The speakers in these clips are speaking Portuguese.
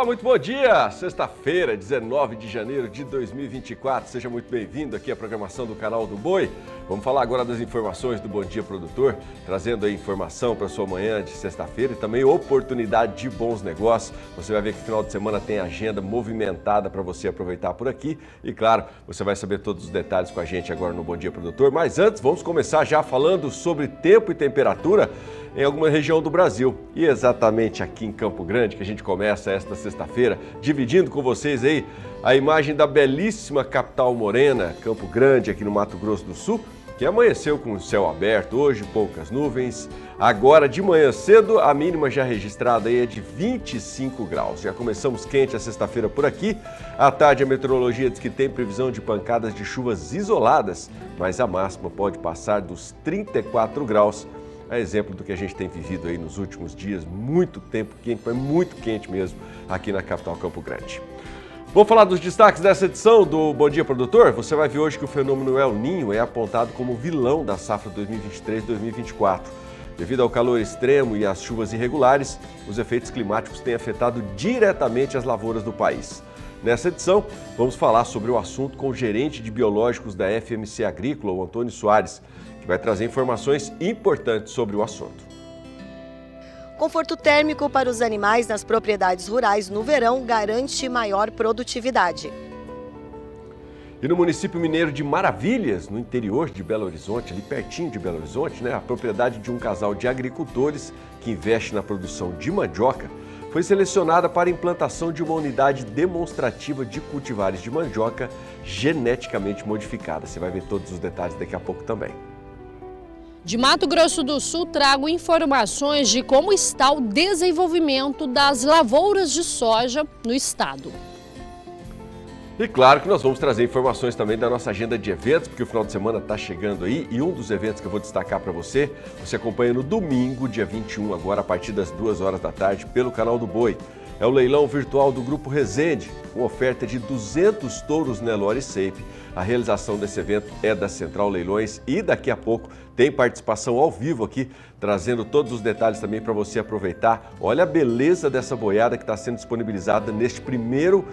Olá, muito bom dia! Sexta-feira, 19 de janeiro de 2024. Seja muito bem-vindo aqui à programação do Canal do Boi. Vamos falar agora das informações do Bom Dia Produtor, trazendo aí informação para sua manhã de sexta-feira e também oportunidade de bons negócios. Você vai ver que no final de semana tem agenda movimentada para você aproveitar por aqui. E claro, você vai saber todos os detalhes com a gente agora no Bom Dia Produtor. Mas antes, vamos começar já falando sobre tempo e temperatura em alguma região do Brasil. E exatamente aqui em Campo Grande que a gente começa esta sexta-feira, dividindo com vocês aí a imagem da belíssima capital morena, Campo Grande, aqui no Mato Grosso do Sul, que amanheceu com o céu aberto hoje, poucas nuvens. Agora de manhã cedo, a mínima já registrada aí é de 25 graus. Já começamos quente a sexta-feira por aqui. À tarde a meteorologia diz que tem previsão de pancadas de chuvas isoladas, mas a máxima pode passar dos 34 graus. É exemplo do que a gente tem vivido aí nos últimos dias, muito tempo quente, mas muito quente mesmo aqui na capital Campo Grande. Vamos falar dos destaques dessa edição do Bom Dia Produtor? Você vai ver hoje que o fenômeno El Niño é apontado como vilão da safra 2023-2024. Devido ao calor extremo e às chuvas irregulares, os efeitos climáticos têm afetado diretamente as lavouras do país. Nessa edição, vamos falar sobre o assunto com o gerente de biológicos da FMC Agrícola, o Antônio Soares, que vai trazer informações importantes sobre o assunto. Conforto térmico para os animais nas propriedades rurais no verão garante maior produtividade. E no município mineiro de Maravilhas, no interior de Belo Horizonte, ali pertinho de Belo Horizonte, a propriedade de um casal de agricultores que investe na produção de mandioca foi selecionada para a implantação de uma unidade demonstrativa de cultivares de mandioca geneticamente modificada. Você vai ver todos os detalhes daqui a pouco também. De Mato Grosso do Sul, trago informações de como está o desenvolvimento das lavouras de soja no estado. E claro que nós vamos trazer informações também da nossa agenda de eventos, porque o final de semana está chegando aí e um dos eventos que eu vou destacar para você, você acompanha no domingo, dia 21, agora a partir das 2 horas da tarde, pelo Canal do Boi. É o leilão virtual do Grupo Resende, com oferta de 200 touros Nelore Shape. A realização desse evento é da Central Leilões e daqui a pouco tem participação ao vivo aqui, trazendo todos os detalhes também para você aproveitar. Olha a beleza dessa boiada que está sendo disponibilizada neste primeiro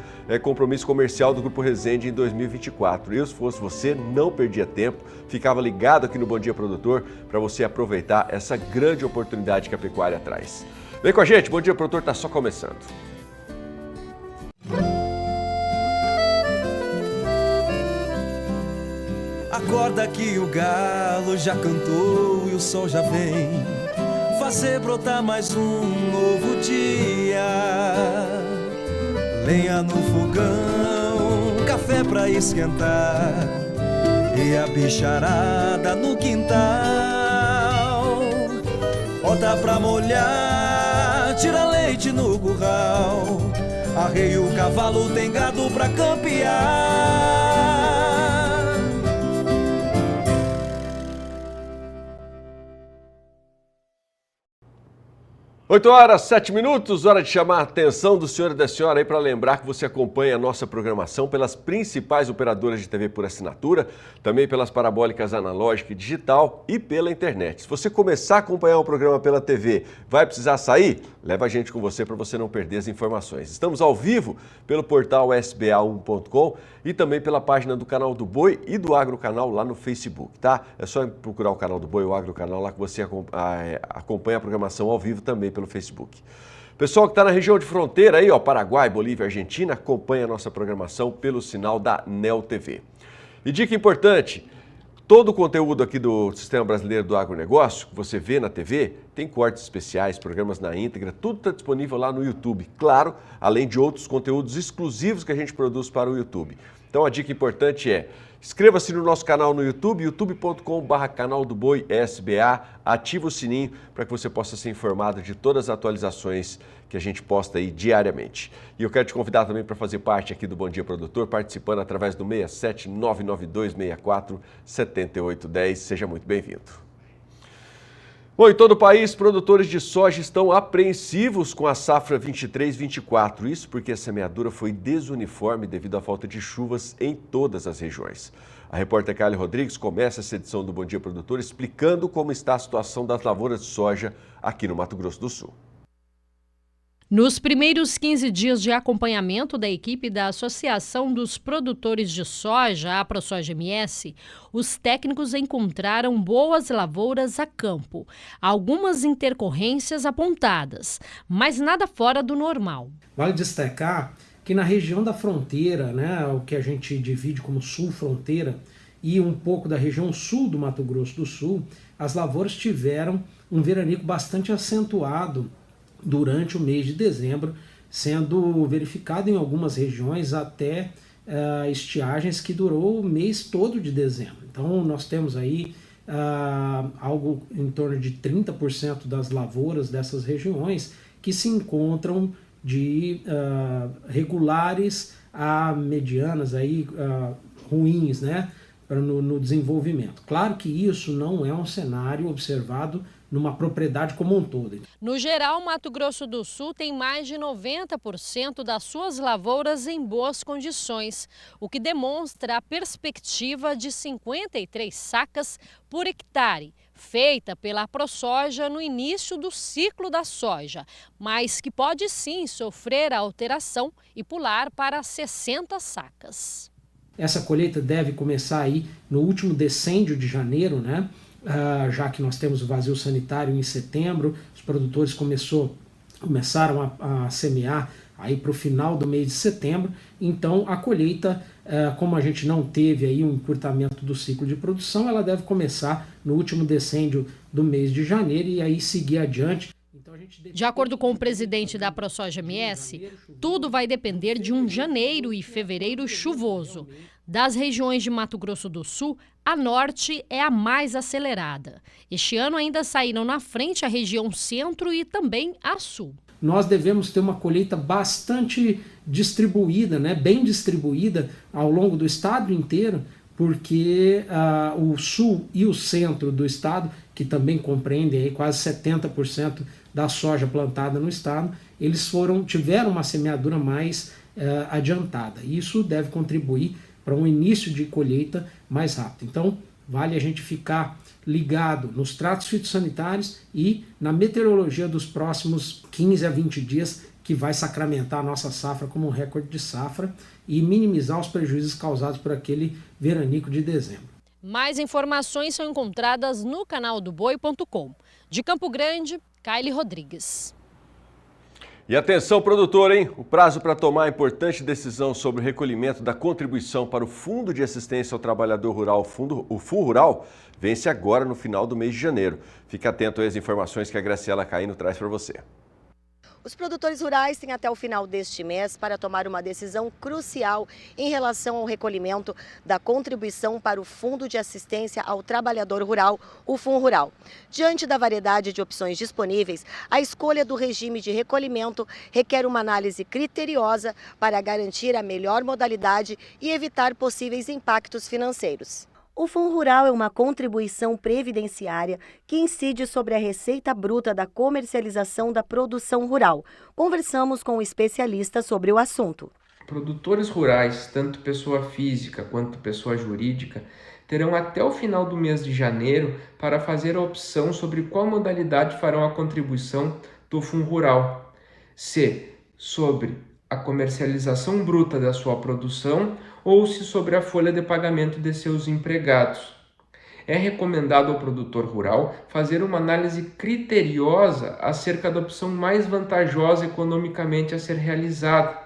compromisso comercial do Grupo Resende em 2024. Eu, se fosse você, não perdia tempo, ficava ligado aqui no Bom Dia Produtor para você aproveitar essa grande oportunidade que a pecuária traz. Vem com a gente, Bom Dia Produtor está só começando. Acorda que o galo já cantou e o sol já vem fazer brotar mais um novo dia. Lenha no fogão, café pra esquentar e a bicharada no quintal. Horta pra molhar, tira leite no curral, arreia o cavalo, tem gado pra campear. 8 horas, 7 minutos, hora de chamar a atenção do senhor e da senhora aí para lembrar que você acompanha a nossa programação pelas principais operadoras de TV por assinatura, também pelas parabólicas analógica e digital e pela internet. Se você começar a acompanhar o programa pela TV, vai precisar sair? Leva a gente com você para você não perder as informações. Estamos ao vivo pelo portal sba1.com e também pela página do Canal do Boi e do Agro Canal lá no Facebook, tá? É só procurar o Canal do Boi e o Agro Canal lá que você acompanha a programação ao vivo também pelo Facebook. Pessoal que está na região de fronteira aí, Paraguai, Bolívia, Argentina, acompanha a nossa programação pelo sinal da NEL TV. E dica importante, todo o conteúdo aqui do Sistema Brasileiro do Agronegócio, que você vê na TV, tem cortes especiais, programas na íntegra, tudo está disponível lá no YouTube. Claro, além de outros conteúdos exclusivos que a gente produz para o YouTube. Então a dica importante é, inscreva-se no nosso canal no YouTube, youtube.com/canal do Boi SBA, ativa o sininho para que você possa ser informado de todas as atualizações que a gente posta aí diariamente. E eu quero te convidar também para fazer parte aqui do Bom Dia Produtor, participando através do 67992647810. Seja muito bem-vindo. Bom, em todo o país, produtores de soja estão apreensivos com a safra 23-24. Isso porque a semeadura foi desuniforme devido à falta de chuvas em todas as regiões. A repórter Carly Rodrigues começa essa edição do Bom Dia Produtor explicando como está a situação das lavouras de soja aqui no Mato Grosso do Sul. Nos primeiros 15 dias de acompanhamento da equipe da Associação dos Produtores de Soja, a ProSoja-MS, os técnicos encontraram boas lavouras a campo, algumas intercorrências apontadas, mas nada fora do normal. Vale destacar que na região da fronteira, o que a gente divide como sul-fronteira, e um pouco da região sul do Mato Grosso do Sul, as lavouras tiveram um veranico bastante acentuado durante o mês de dezembro, sendo verificado em algumas regiões até estiagens que durou o mês todo de dezembro. Então nós temos aí algo em torno de 30% das lavouras dessas regiões que se encontram de regulares a medianas, aí, ruins, no desenvolvimento. Claro que isso não é um cenário observado numa propriedade como um todo. No geral, Mato Grosso do Sul tem mais de 90% das suas lavouras em boas condições, o que demonstra a perspectiva de 53 sacas por hectare, feita pela ProSoja no início do ciclo da soja, mas que pode sim sofrer a alteração e pular para 60 sacas. Essa colheita deve começar aí no último decêndio de janeiro, já que nós temos o vazio sanitário em setembro, os produtores começaram a semear aí para o final do mês de setembro. Então a colheita, como a gente não teve aí um encurtamento do ciclo de produção, ela deve começar no último decêndio do mês de janeiro e aí seguir adiante. De acordo com o presidente da ProSoja-MS, tudo vai depender de um janeiro e fevereiro chuvoso. Das regiões de Mato Grosso do Sul, a norte é a mais acelerada. Este ano ainda saíram na frente a região centro e também a sul. Nós devemos ter uma colheita bastante distribuída, bem distribuída ao longo do estado inteiro, porque o sul e o centro do estado, que também compreendem aí quase 70% da soja plantada no estado, eles tiveram uma semeadura mais adiantada. Isso deve contribuir para um início de colheita mais rápido. Então, vale a gente ficar ligado nos tratos fitossanitários e na meteorologia dos próximos 15 a 20 dias, que vai sacramentar a nossa safra como um recorde de safra e minimizar os prejuízos causados por aquele veranico de dezembro. Mais informações são encontradas no canaldoboi.com. De Campo Grande, Kaile Rodrigues. E atenção, produtor, hein? O prazo para tomar a importante decisão sobre o recolhimento da contribuição para o Fundo de Assistência ao Trabalhador Rural, o FUNRural, vence agora no final do mês de janeiro. Fique atento às informações que a Graciela Caino traz para você. Os produtores rurais têm até o final deste mês para tomar uma decisão crucial em relação ao recolhimento da contribuição para o Fundo de Assistência ao Trabalhador Rural, o FUNRural. Diante da variedade de opções disponíveis, a escolha do regime de recolhimento requer uma análise criteriosa para garantir a melhor modalidade e evitar possíveis impactos financeiros. O FUNRural é uma contribuição previdenciária que incide sobre a receita bruta da comercialização da produção rural. Conversamos com um especialista sobre o assunto. Produtores rurais, tanto pessoa física quanto pessoa jurídica, terão até o final do mês de janeiro para fazer a opção sobre qual modalidade farão a contribuição do FUNRural. Se sobre a comercialização bruta da sua produção ou se sobre a folha de pagamento de seus empregados. É recomendado ao produtor rural fazer uma análise criteriosa acerca da opção mais vantajosa economicamente a ser realizada,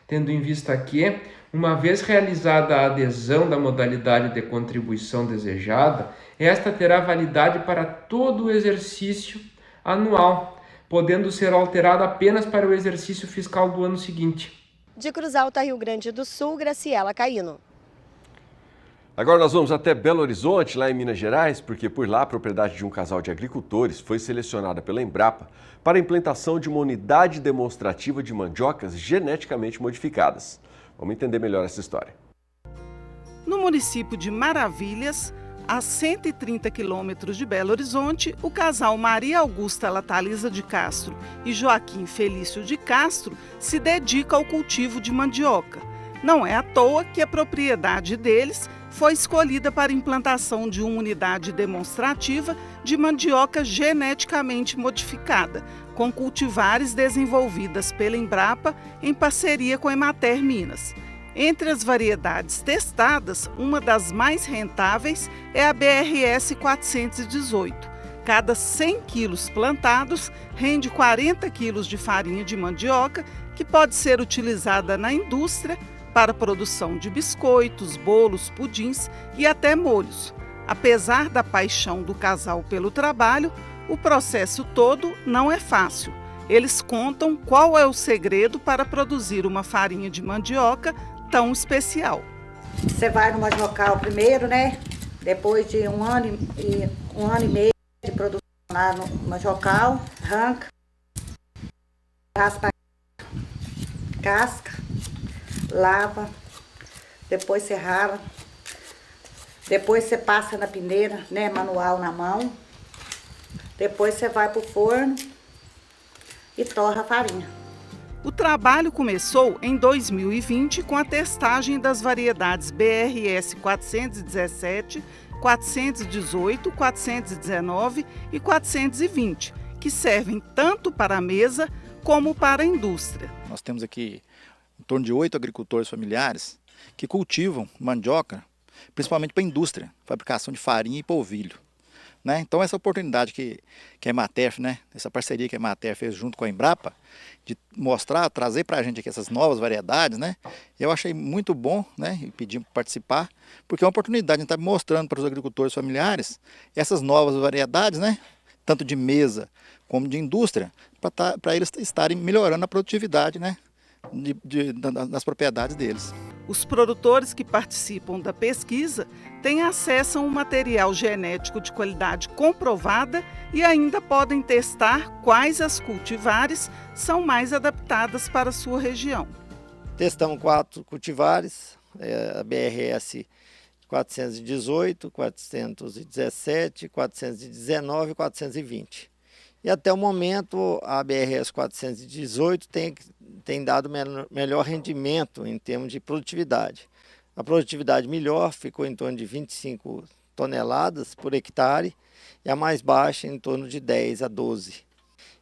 tendo em vista que, uma vez realizada a adesão da modalidade de contribuição desejada, esta terá validade para todo o exercício anual, podendo ser alterada apenas para o exercício fiscal do ano seguinte. De Cruz Alta, Rio Grande do Sul, Graciela Caino. Agora nós vamos até Belo Horizonte, lá em Minas Gerais, porque por lá a propriedade de um casal de agricultores foi selecionada pela Embrapa para a implantação de uma unidade demonstrativa de mandiocas geneticamente modificadas. Vamos entender melhor essa história. No município de Maravilhas, a 130 quilômetros de Belo Horizonte, o casal Maria Augusta Latalisa de Castro e Joaquim Felício de Castro se dedica ao cultivo de mandioca. Não é à toa que a propriedade deles foi escolhida para implantação de uma unidade demonstrativa de mandioca geneticamente modificada, com cultivares desenvolvidas pela Embrapa em parceria com a Emater Minas. Entre as variedades testadas, uma das mais rentáveis é a BRS 418. Cada 100 quilos plantados rende 40 quilos de farinha de mandioca, que pode ser utilizada na indústria para a produção de biscoitos, bolos, pudins e até molhos. Apesar da paixão do casal pelo trabalho, o processo todo não é fácil. Eles contam qual é o segredo para produzir uma farinha de mandioca tão especial. Você vai no mandiocal primeiro, né? Depois de um ano e meio de produção lá no mandiocal, arranca, raspa a casca, lava, depois você rala, depois você passa na peneira, né? Manual na mão. Depois você vai para o forno e torra a farinha. O trabalho começou em 2020 com a testagem das variedades BRS 417, 418, 419 e 420, que servem tanto para a mesa como para a indústria. Nós temos aqui em torno de 8 agricultores familiares que cultivam mandioca, principalmente para a indústria, fabricação de farinha e polvilho. Então essa oportunidade que a Emater, essa parceria que a Emater fez junto com a Embrapa, de mostrar, trazer para a gente aqui essas novas variedades, eu achei muito bom, e pedimos para participar, porque é uma oportunidade de estar mostrando para os agricultores familiares essas novas variedades, tanto de mesa como de indústria, para eles estarem melhorando a produtividade nas propriedades deles. Os produtores que participam da pesquisa têm acesso a um material genético de qualidade comprovada e ainda podem testar quais as cultivares são mais adaptadas para a sua região. Testamos 4 cultivares, a BRS 418, 417, 419 e 420. E até o momento a BRS 418 tem dado melhor rendimento em termos de produtividade. A produtividade melhor ficou em torno de 25 toneladas por hectare e a mais baixa em torno de 10 a 12.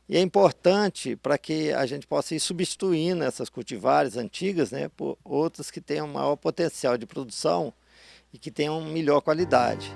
E é importante para que a gente possa ir substituindo essas cultivares antigas, por outras que tenham maior potencial de produção e que tenham melhor qualidade.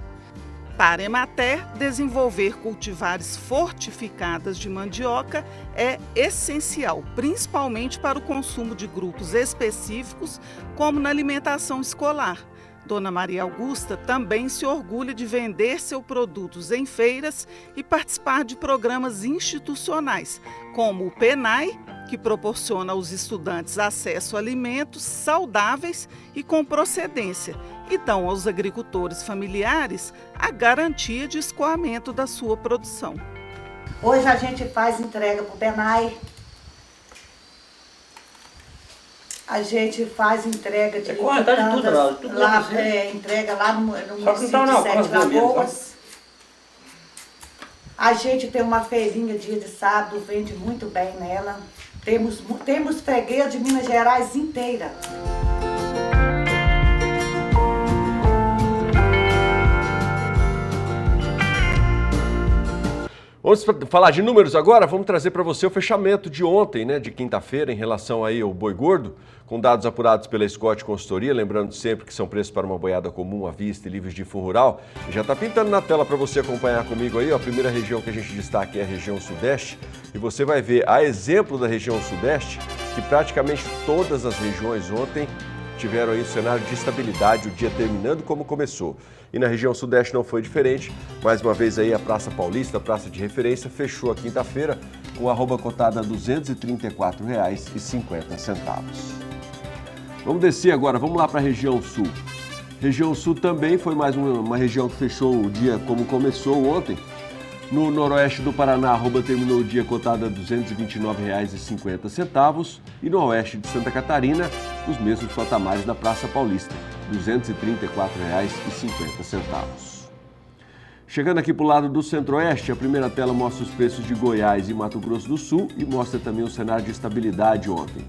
Para a Emater, desenvolver cultivares fortificadas de mandioca é essencial, principalmente para o consumo de grupos específicos, como na alimentação escolar. Dona Maria Augusta também se orgulha de vender seus produtos em feiras e participar de programas institucionais, como o PENAI, que proporciona aos estudantes acesso a alimentos saudáveis e com procedência, e dão aos agricultores familiares a garantia de escoamento da sua produção. Hoje a gente faz entrega para o PENAI, a gente faz entrega de entrega lá no município de Sete Lagoas. A gente tem uma feirinha dia de sábado, vende muito bem nela. Temos freguesia de Minas Gerais inteira. Vamos falar de números agora, vamos trazer para você o fechamento de ontem, de quinta-feira, em relação aí ao boi gordo, com dados apurados pela Scott Consultoria, lembrando sempre que são preços para uma boiada comum, à vista e livres de fundo rural. E já está pintando na tela para você acompanhar comigo aí, a primeira região que a gente destaca é a região Sudeste, e você vai ver, a exemplo da região Sudeste, que praticamente todas as regiões ontem tiveram aí um cenário de estabilidade, o dia terminando como começou. E na região Sudeste não foi diferente. Mais uma vez aí a Praça Paulista, a praça de referência, fechou a quinta-feira com a arroba cotada a R$ 234,50. Vamos descer agora, vamos lá para a região Sul. Região Sul também foi mais uma região que fechou o dia como começou ontem. No noroeste do Paraná, a arroba terminou o dia cotada a R$ 229,50 e no oeste de Santa Catarina, os mesmos patamares da Praça Paulista, R$ 234,50. Chegando aqui para o lado do Centro-Oeste, a primeira tela mostra os preços de Goiás e Mato Grosso do Sul e mostra também o cenário de estabilidade ontem.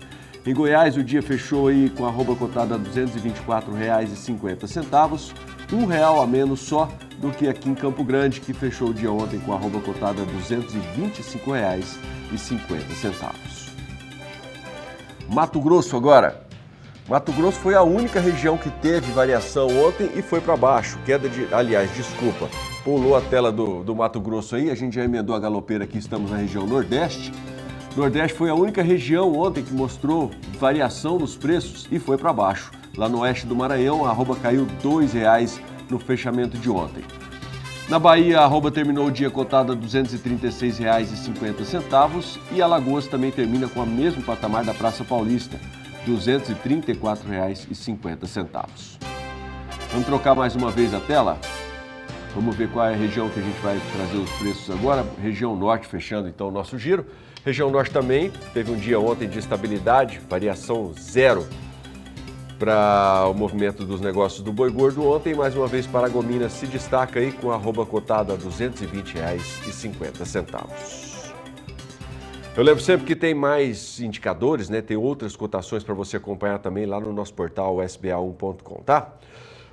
Em Goiás, o dia fechou aí com a arroba cotada a R$ 224,50, R$1 a menos só do que aqui em Campo Grande, que fechou o dia ontem com a arroba cotada a R$ 225,50. Mato Grosso agora. Mato Grosso foi a única região que teve variação ontem e foi para baixo. Pulou a tela do Mato Grosso aí, a gente já emendou a galopeira aqui, estamos na região Nordeste. Nordeste foi a única região ontem que mostrou variação nos preços e foi para baixo. Lá no oeste do Maranhão, a arroba caiu R$ 2,00 no fechamento de ontem. Na Bahia, a arroba terminou o dia cotada a R$ 236,50 e Alagoas também termina com o mesmo patamar da Praça Paulista, R$ 234,50. Vamos trocar mais uma vez a tela? Vamos ver qual é a região que a gente vai trazer os preços agora. Região Norte fechando então o nosso giro. Região Norte também teve um dia ontem de estabilidade, variação zero para o movimento dos negócios do boi gordo. Ontem, mais uma vez, Paragominas se destaca aí com a arroba cotada a R$ 220,50. Eu lembro sempre que tem mais indicadores, né? Tem outras cotações para você acompanhar também lá no nosso portal sba1.com, tá?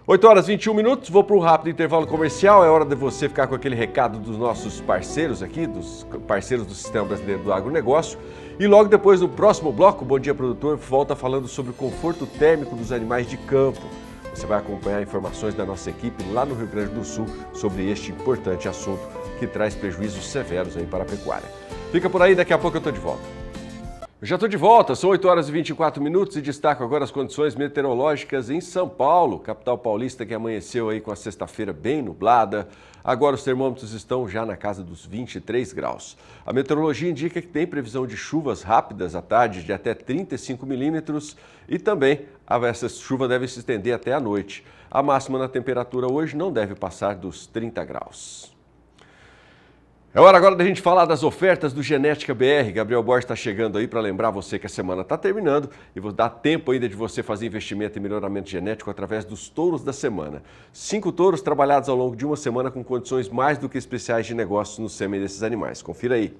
8h21, vou para um rápido intervalo comercial. É hora de você ficar com aquele recado dos nossos parceiros aqui, dos parceiros do Sistema Brasileiro do Agronegócio. E logo depois, no próximo bloco, o Bom Dia Produtor volta falando sobre o conforto térmico dos animais de campo. Você vai acompanhar informações da nossa equipe lá no Rio Grande do Sul sobre este importante assunto que traz prejuízos severos aí para a pecuária. Fica por aí, daqui a pouco eu estou de volta. Eu já estou de volta, são 8h24 e destaco agora as condições meteorológicas em São Paulo, capital paulista, que amanheceu aí com a sexta-feira bem nublada. Agora os termômetros estão já na casa dos 23 graus. A meteorologia indica que tem previsão de chuvas rápidas à tarde de até 35 milímetros e também essa chuva deve se estender até a noite. A máxima na temperatura hoje não deve passar dos 30 graus. É hora agora da gente falar das ofertas do Genética BR. Gabriel Borges está chegando aí para lembrar você que a semana está terminando e vou dar tempo ainda de você fazer investimento em melhoramento genético através dos touros da semana. 5 touros trabalhados ao longo de uma semana com condições mais do que especiais de negócios no sêmen desses animais. Confira aí.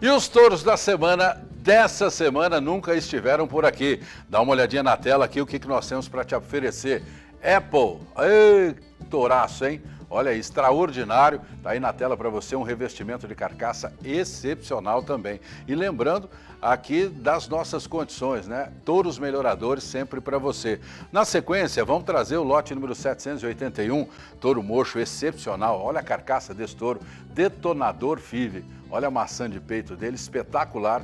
E os touros da semana dessa semana nunca estiveram por aqui. Dá uma olhadinha na tela aqui o que nós temos para te oferecer. Apple, ei, touraço, hein? Olha aí, extraordinário. Tá aí na tela para você um revestimento de carcaça excepcional também. E lembrando aqui das nossas condições, né? Touros melhoradores sempre para você. Na sequência, vamos trazer o lote número 781, touro mocho excepcional. Olha a carcaça desse touro, detonador FIV. Olha a maçã de peito dele, espetacular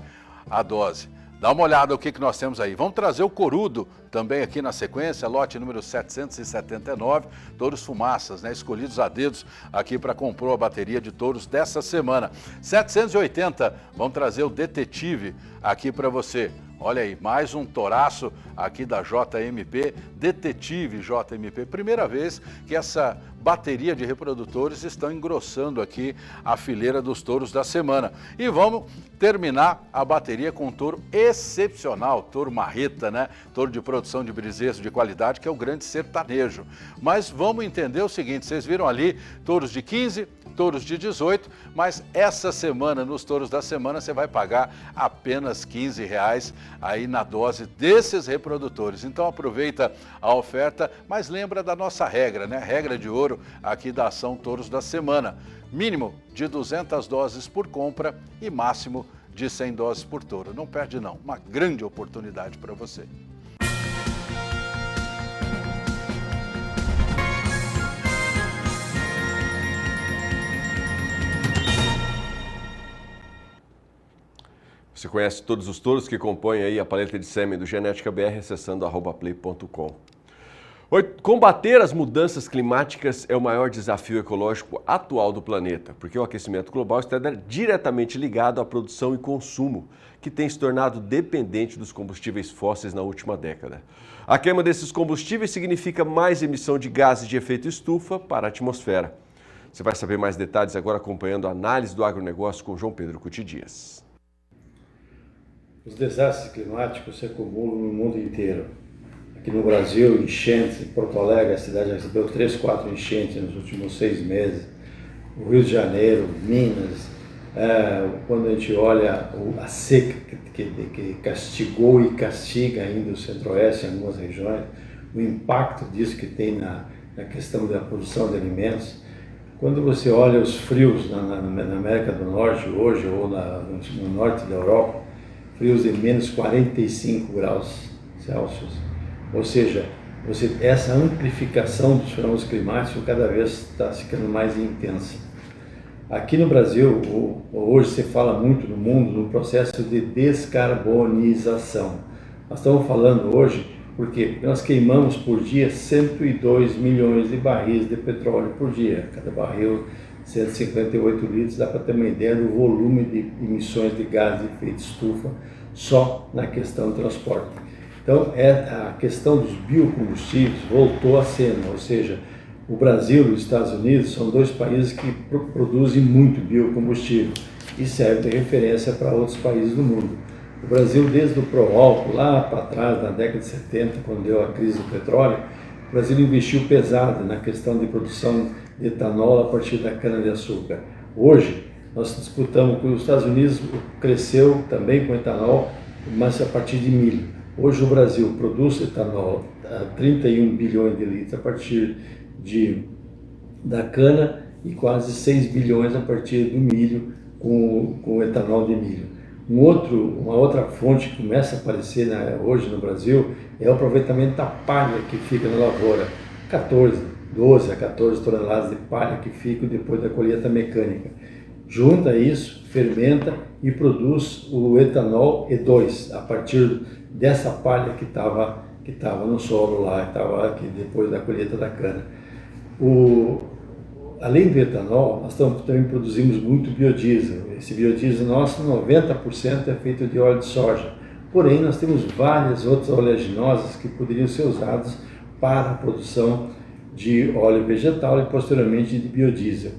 a dose. Dá uma olhada o que nós temos aí. Vamos trazer o corudo também aqui na sequência, lote número 779, touros fumaças, né? Escolhidos a dedos aqui para compor a bateria de touros dessa semana. 780, vamos trazer o detetive aqui para você. Olha aí, mais um touraço aqui da JMP, Detetive JMP. Primeira vez que essa bateria de reprodutores estão engrossando aqui a fileira dos touros da semana. E vamos terminar a bateria com um touro excepcional, touro marreta, né? Touro de produção de bezerro de qualidade, que é o grande sertanejo. Mas vamos entender o seguinte, vocês viram ali touros de 15, touros de 18, mas essa semana, nos touros da semana, você vai pagar apenas R$15 aí na dose desses reprodutores. Então aproveita a oferta, mas lembra da nossa regra, né? Regra de ouro aqui da ação Touros da Semana. Mínimo de 200 doses por compra e máximo de 100 doses por touro. Não perde não, uma grande oportunidade para você. Você conhece todos os touros que compõem aí a paleta de sêmen do Genética BR acessando @play.com. Combater as mudanças climáticas é o maior desafio ecológico atual do planeta, porque o aquecimento global está diretamente ligado à produção e consumo, que tem se tornado dependente dos combustíveis fósseis na última década. A queima desses combustíveis significa mais emissão de gases de efeito estufa para a atmosfera. Você vai saber mais detalhes agora acompanhando a análise do agronegócio com João Pedro Cuti Dias. Os desastres climáticos se acumulam no mundo inteiro. A que no Brasil, enchentes, em Porto Alegre, a cidade já recebeu 3, 4 enchentes nos últimos 6 meses, o Rio de Janeiro, Minas, quando a gente olha a seca que castigou e castiga ainda o Centro-Oeste em algumas regiões, o impacto disso que tem na questão da produção de alimentos. Quando você olha os frios na América do Norte hoje, ou no norte da Europa, frios de menos 45 graus Celsius, ou seja, essa amplificação dos fenômenos climáticos cada vez está ficando mais intensa. Aqui no Brasil, hoje se fala muito no mundo no processo de descarbonização. Nós estamos falando hoje porque nós queimamos por dia 102 milhões de barris de petróleo por dia. Cada barril, 158 litros, dá para ter uma ideia do volume de emissões de gás de efeito estufa só na questão do transporte. Então, a questão dos biocombustíveis voltou à cena, ou seja, o Brasil e os Estados Unidos são 2 países que produzem muito biocombustível e serve de referência para outros países do mundo. O Brasil, desde o pró-álcool, lá para trás, na década de 70, quando deu a crise do petróleo, o Brasil investiu pesado na questão de produção de etanol a partir da cana-de-açúcar. Hoje, nós disputamos com os Estados Unidos, cresceu também com etanol, mas a partir de milho. Hoje o Brasil produz etanol a 31 bilhões de litros a partir da cana e quase 6 bilhões a partir do milho com etanol de milho. Uma outra fonte que começa a aparecer hoje no Brasil é o aproveitamento da palha que fica na lavoura. 12 a 14 toneladas de palha que ficam depois da colheita mecânica. Junta isso, fermenta e produz o etanol E2 a partir dessa palha que estava no solo lá, que estava aqui depois da colheita da cana. Além do etanol, nós também produzimos muito biodiesel. Esse biodiesel nosso, 90% é feito de óleo de soja. Porém, nós temos várias outras oleaginosas que poderiam ser usadas para a produção de óleo vegetal e posteriormente de biodiesel.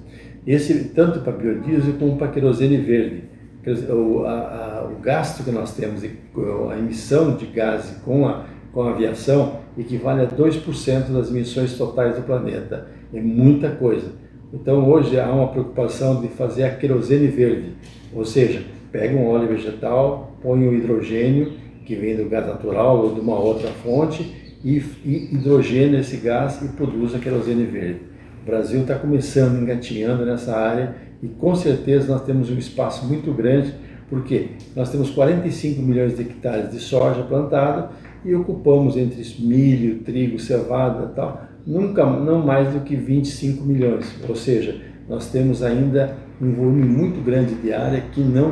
Tanto para biodiesel como para querosene verde. O gasto que nós temos, a emissão de gás com a aviação, equivale a 2% das emissões totais do planeta. É muita coisa. Então hoje há uma preocupação de fazer a querosene verde, ou seja, pega um óleo vegetal, põe o hidrogênio, que vem do gás natural ou de uma outra fonte, e hidrogena esse gás e produz a querosene verde. O Brasil está começando, engatinhando nessa área e com certeza nós temos um espaço muito grande, porque nós temos 45 milhões de hectares de soja plantado e ocupamos entre milho, trigo, cevada e tal, não mais do que 25 milhões, ou seja, nós temos ainda um volume muito grande de área que não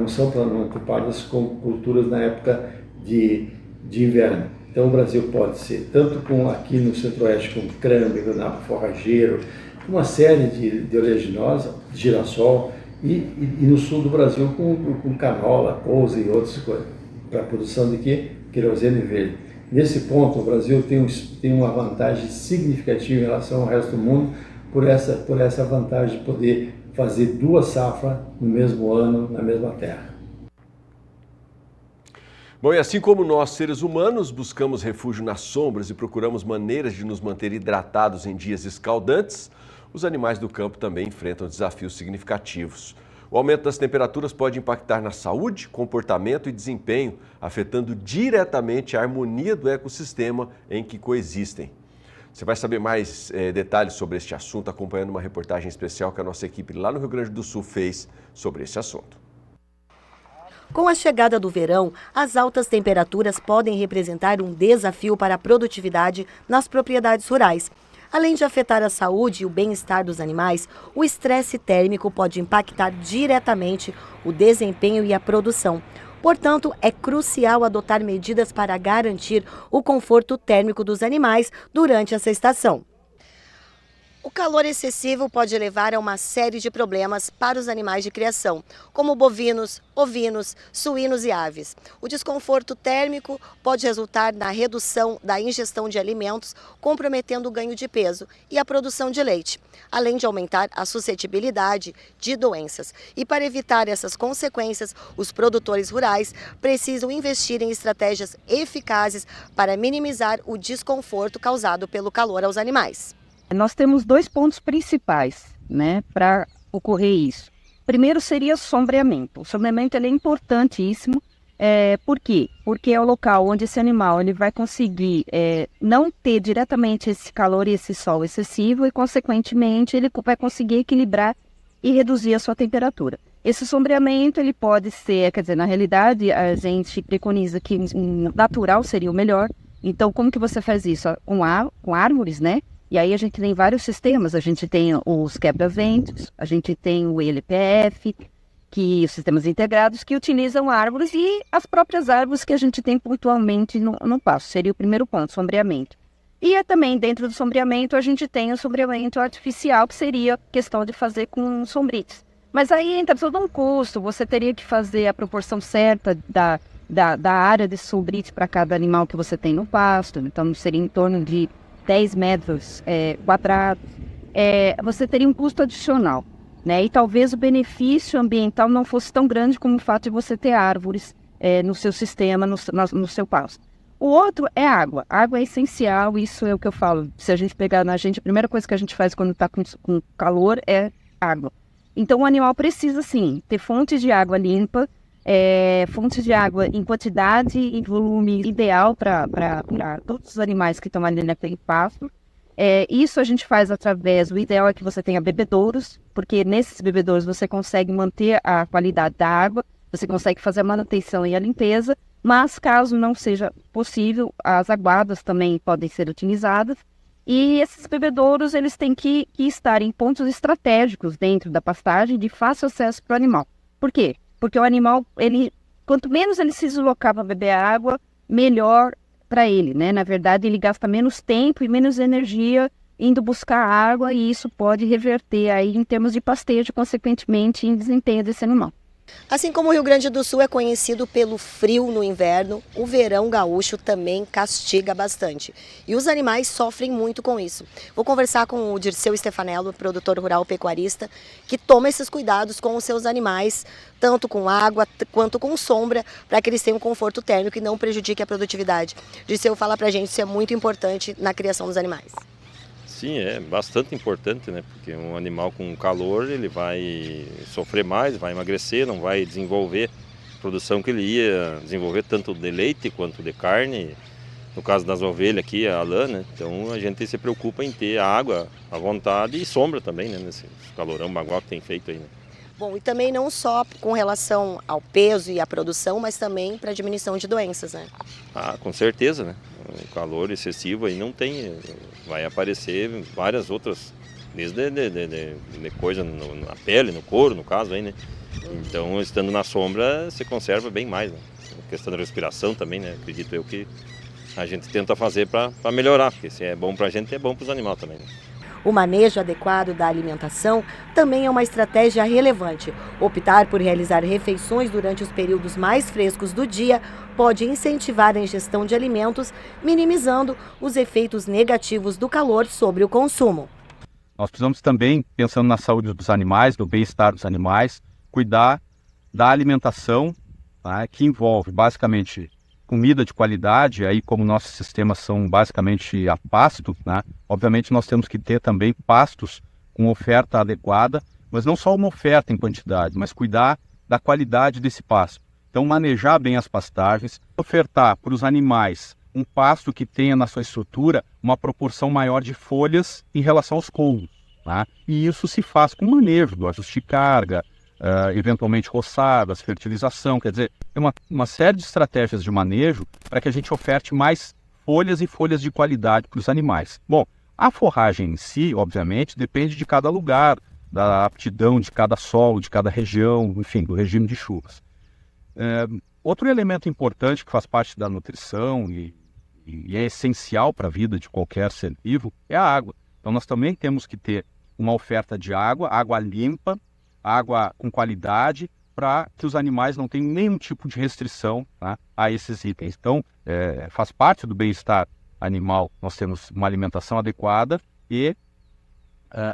são ocupadas com culturas na época de inverno. Então o Brasil pode ser, tanto aqui no Centro-Oeste, com crâmbio, nabo forrageiro, uma série de oleaginosas, girassol, e no sul do Brasil com canola, couve e outras coisas, para a produção de quê? Querosene verde. Nesse ponto, o Brasil tem uma vantagem significativa em relação ao resto do mundo por essa vantagem de poder fazer 2 safras no mesmo ano, na mesma terra. Bom, e assim como nós, seres humanos, buscamos refúgio nas sombras e procuramos maneiras de nos manter hidratados em dias escaldantes, os animais do campo também enfrentam desafios significativos. O aumento das temperaturas pode impactar na saúde, comportamento e desempenho, afetando diretamente a harmonia do ecossistema em que coexistem. Você vai saber mais detalhes sobre este assunto acompanhando uma reportagem especial que a nossa equipe lá no Rio Grande do Sul fez sobre esse assunto. Com a chegada do verão, as altas temperaturas podem representar um desafio para a produtividade nas propriedades rurais. Além de afetar a saúde e o bem-estar dos animais, o estresse térmico pode impactar diretamente o desempenho e a produção. Portanto, é crucial adotar medidas para garantir o conforto térmico dos animais durante essa estação. O calor excessivo pode levar a uma série de problemas para os animais de criação, como bovinos, ovinos, suínos e aves. O desconforto térmico pode resultar na redução da ingestão de alimentos, comprometendo o ganho de peso e a produção de leite, além de aumentar a suscetibilidade de doenças. E para evitar essas consequências, os produtores rurais precisam investir em estratégias eficazes para minimizar o desconforto causado pelo calor aos animais. Nós temos 2 pontos principais, né, para ocorrer isso. Primeiro seria o sombreamento. O sombreamento ele é importantíssimo. Por quê? Porque é o local onde esse animal ele vai conseguir não ter diretamente esse calor e esse sol excessivo e, consequentemente, ele vai conseguir equilibrar e reduzir a sua temperatura. Esse sombreamento ele pode ser, quer dizer, na realidade a gente preconiza que natural seria o melhor. Então, como que você faz isso? Com árvores, né? E aí a gente tem vários sistemas, a gente tem os quebra-ventos, a gente tem o ELPF, que os sistemas integrados que utilizam árvores e as próprias árvores que a gente tem pontualmente no pasto. Seria o primeiro ponto, sombreamento. E também dentro do sombreamento a gente tem o sombreamento artificial, que seria questão de fazer com sombrites. Mas aí entra todo um custo, você teria que fazer a proporção certa da área de sombrite para cada animal que você tem no pasto, então seria em torno de 10 metros quadrados, você teria um custo adicional, né? E talvez o benefício ambiental não fosse tão grande como o fato de você ter árvores no seu sistema, no seu pasto. O outro é água. A água é essencial, isso é o que eu falo. Se a gente pegar na gente, a primeira coisa que a gente faz quando está com calor é água. Então o animal precisa, sim, ter fontes de água limpa, fontes de água em quantidade e volume ideal para todos os animais que estão ali naquele pasto. Isso a gente faz através, o ideal é que você tenha bebedouros, porque nesses bebedouros você consegue manter a qualidade da água, você consegue fazer a manutenção e a limpeza, mas caso não seja possível, as aguadas também podem ser utilizadas. E esses bebedouros eles têm que estar em pontos estratégicos dentro da pastagem de fácil acesso para o animal. Por quê? Porque o animal, quanto menos ele se deslocar para beber água, melhor para ele, né? Na verdade, ele gasta menos tempo e menos energia indo buscar água e isso pode reverter aí em termos de pastejo, consequentemente, em desempenho desse animal. Assim como o Rio Grande do Sul é conhecido pelo frio no inverno, o verão gaúcho também castiga bastante. E os animais sofrem muito com isso. Vou conversar com o Dirceu Stefanello, produtor rural pecuarista, que toma esses cuidados com os seus animais, tanto com água quanto com sombra, para que eles tenham conforto térmico e não prejudique a produtividade. Dirceu, fala pra gente, isso é muito importante na criação dos animais. Sim, é bastante importante, né? Porque um animal com calor, ele vai sofrer mais, vai emagrecer, não vai desenvolver a produção que ele ia desenvolver tanto de leite quanto de carne. No caso das ovelhas aqui, a lã, né? Então a gente se preocupa em ter água à vontade e sombra também, né? Nesse calorão bagual que tem feito aí, né? Bom, e também não só com relação ao peso e à produção, mas também para a diminuição de doenças, né? Ah, com certeza, né? O calor excessivo aí não tem, vai aparecer várias outras, desde de coisa na pele, no couro, no caso aí, né? Então, estando na sombra, se conserva bem mais, né? A questão da respiração também, né? Acredito eu que a gente tenta fazer para melhorar, porque se é bom para a gente, é bom para os animais também, né? O manejo adequado da alimentação também é uma estratégia relevante. Optar por realizar refeições durante os períodos mais frescos do dia pode incentivar a ingestão de alimentos, minimizando os efeitos negativos do calor sobre o consumo. Nós precisamos também, pensando na saúde dos animais, no bem-estar dos animais, cuidar da alimentação, tá, que envolve basicamente comida de qualidade, aí como nossos sistemas são basicamente a pasto, né? Obviamente nós temos que ter também pastos com oferta adequada, mas não só uma oferta em quantidade, mas cuidar da qualidade desse pasto. Então manejar bem as pastagens, ofertar para os animais um pasto que tenha na sua estrutura uma proporção maior de folhas em relação aos couros, tá? E isso se faz com manejo do ajuste de carga, eventualmente roçadas, fertilização, quer dizer, é uma série de estratégias de manejo para que a gente oferte mais folhas e folhas de qualidade para os animais. Bom, a forragem em si, obviamente, depende de cada lugar, da aptidão de cada solo, de cada região, enfim, do regime de chuvas. Outro elemento importante que faz parte da nutrição e é essencial para a vida de qualquer ser vivo é a água. Então nós também temos que ter uma oferta de água limpa, água com qualidade, para que os animais não tenham nenhum tipo de restrição, tá, a esses itens. Então, faz parte do bem-estar animal, nós temos uma alimentação adequada e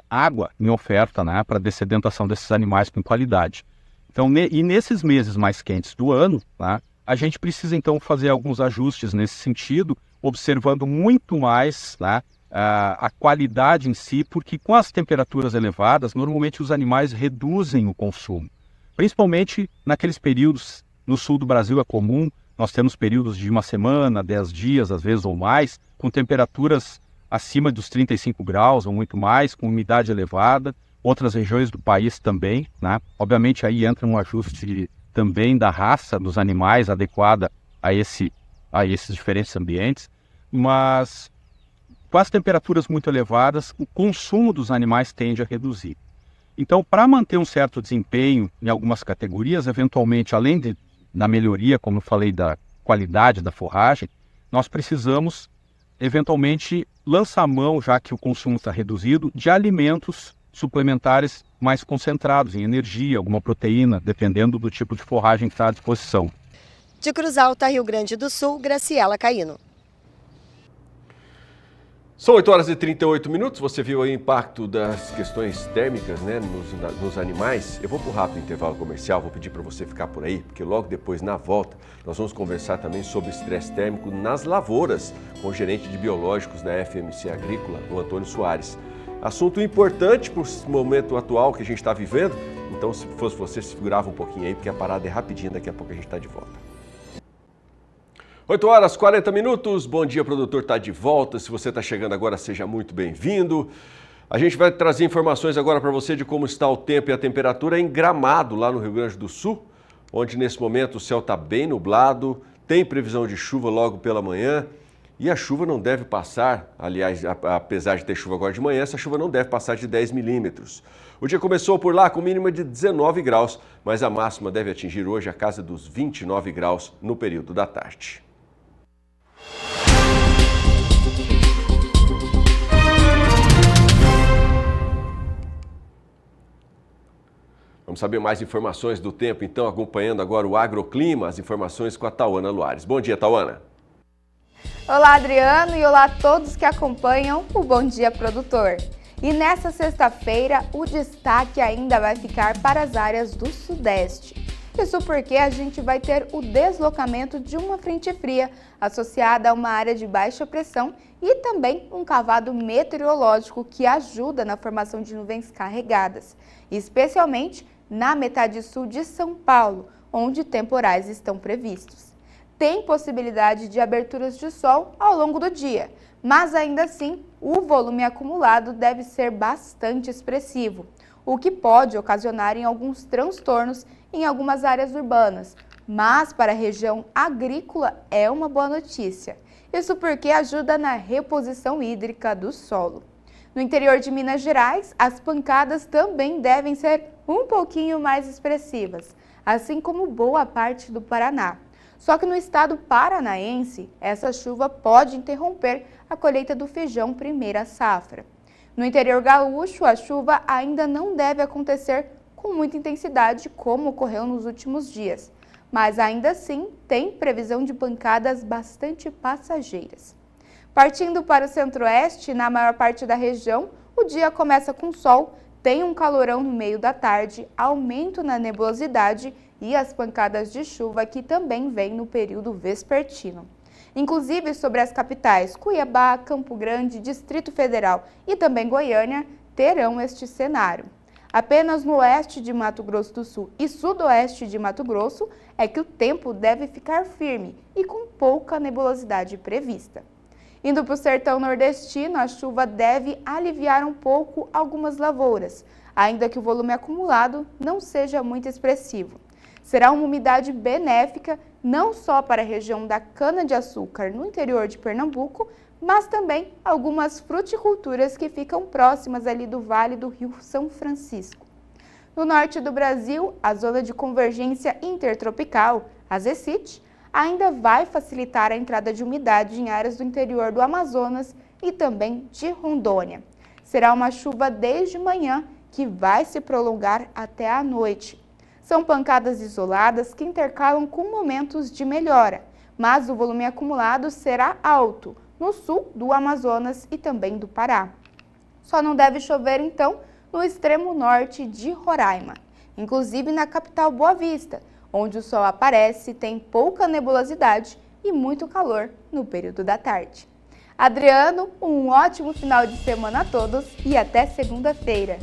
água em oferta, né, para a dessedentação desses animais com qualidade. Então, e nesses meses mais quentes do ano, tá, a gente precisa então fazer alguns ajustes nesse sentido, observando muito mais, né, a qualidade em si, porque com as temperaturas elevadas, normalmente os animais reduzem o consumo. Principalmente naqueles períodos, no sul do Brasil é comum, nós temos períodos de uma semana, 10 dias, às vezes ou mais, com temperaturas acima dos 35 graus ou muito mais, com umidade elevada. Outras regiões do país também, né? Obviamente aí entra um ajuste também da raça dos animais adequada a esses diferentes ambientes, mas com as temperaturas muito elevadas, o consumo dos animais tende a reduzir. Então, para manter um certo desempenho em algumas categorias, eventualmente, além da melhoria, como eu falei, da qualidade da forragem, nós precisamos, eventualmente, lançar mão, já que o consumo está reduzido, de alimentos suplementares mais concentrados em energia, alguma proteína, dependendo do tipo de forragem que está à disposição. De Cruz Alta, Rio Grande do Sul, Graciela Caíno. São 8 horas e 38 minutos, você viu aí o impacto das questões térmicas, né, nos animais. Eu vou para o rápido intervalo comercial, vou pedir para você ficar por aí, porque logo depois, na volta, nós vamos conversar também sobre estresse térmico nas lavouras, com o gerente de biológicos da FMC Agrícola, o Antônio Soares. Assunto importante para o momento atual que a gente está vivendo, então se fosse você, segurava um pouquinho aí, porque a parada é rapidinho, daqui a pouco a gente está de volta. 8 horas, 40 minutos, bom dia, produtor está de volta, se você está chegando agora, seja muito bem-vindo. A gente vai trazer informações agora para você de como está o tempo e a temperatura em Gramado, lá no Rio Grande do Sul, onde nesse momento o céu está bem nublado, tem previsão de chuva logo pela manhã e a chuva não deve passar, aliás, apesar de ter chuva agora de manhã, essa chuva não deve passar de 10 milímetros. O dia começou por lá com mínima de 19 graus, mas a máxima deve atingir hoje a casa dos 29 graus no período da tarde. Vamos saber mais informações do tempo, então, acompanhando agora o agroclima, as informações com a Tauana Luares. Bom dia, Tauana. Olá, Adriano, e olá a todos que acompanham o Bom Dia Produtor. E nessa sexta-feira, o destaque ainda vai ficar para as áreas do Sudeste. Isso porque a gente vai ter o deslocamento de uma frente fria associada a uma área de baixa pressão e também um cavado meteorológico que ajuda na formação de nuvens carregadas, especialmente na metade sul de São Paulo, onde temporais estão previstos. Tem possibilidade de aberturas de sol ao longo do dia, mas ainda assim o volume acumulado deve ser bastante expressivo, o que pode ocasionar em alguns transtornos em algumas áreas urbanas, mas para a região agrícola é uma boa notícia. Isso porque ajuda na reposição hídrica do solo. No interior de Minas Gerais, as pancadas também devem ser um pouquinho mais expressivas, assim como boa parte do Paraná. Só que no estado paranaense, essa chuva pode interromper a colheita do feijão primeira safra. No interior gaúcho, a chuva ainda não deve acontecer com muita intensidade, como ocorreu nos últimos dias, mas ainda assim tem previsão de pancadas bastante passageiras. Partindo para o centro-oeste, na maior parte da região, o dia começa com sol, tem um calorão no meio da tarde, aumento na nebulosidade e as pancadas de chuva que também vêm no período vespertino. Inclusive sobre as capitais Cuiabá, Campo Grande, Distrito Federal e também Goiânia terão este cenário. Apenas no oeste de Mato Grosso do Sul e sudoeste de Mato Grosso é que o tempo deve ficar firme e com pouca nebulosidade prevista. Indo para o sertão nordestino, a chuva deve aliviar um pouco algumas lavouras, ainda que o volume acumulado não seja muito expressivo. Será uma umidade benéfica não só para a região da cana-de-açúcar no interior de Pernambuco, mas também algumas fruticulturas que ficam próximas ali do Vale do Rio São Francisco. No norte do Brasil, a zona de convergência intertropical, a ZECIT, ainda vai facilitar a entrada de umidade em áreas do interior do Amazonas e também de Rondônia. Será uma chuva desde manhã que vai se prolongar até a noite. São pancadas isoladas que intercalam com momentos de melhora, mas o volume acumulado será alto no sul do Amazonas e também do Pará. Só não deve chover, então, no extremo norte de Roraima, inclusive na capital Boa Vista, onde o sol aparece, tem pouca nebulosidade e muito calor no período da tarde. Adriano, um ótimo final de semana a todos e até segunda-feira.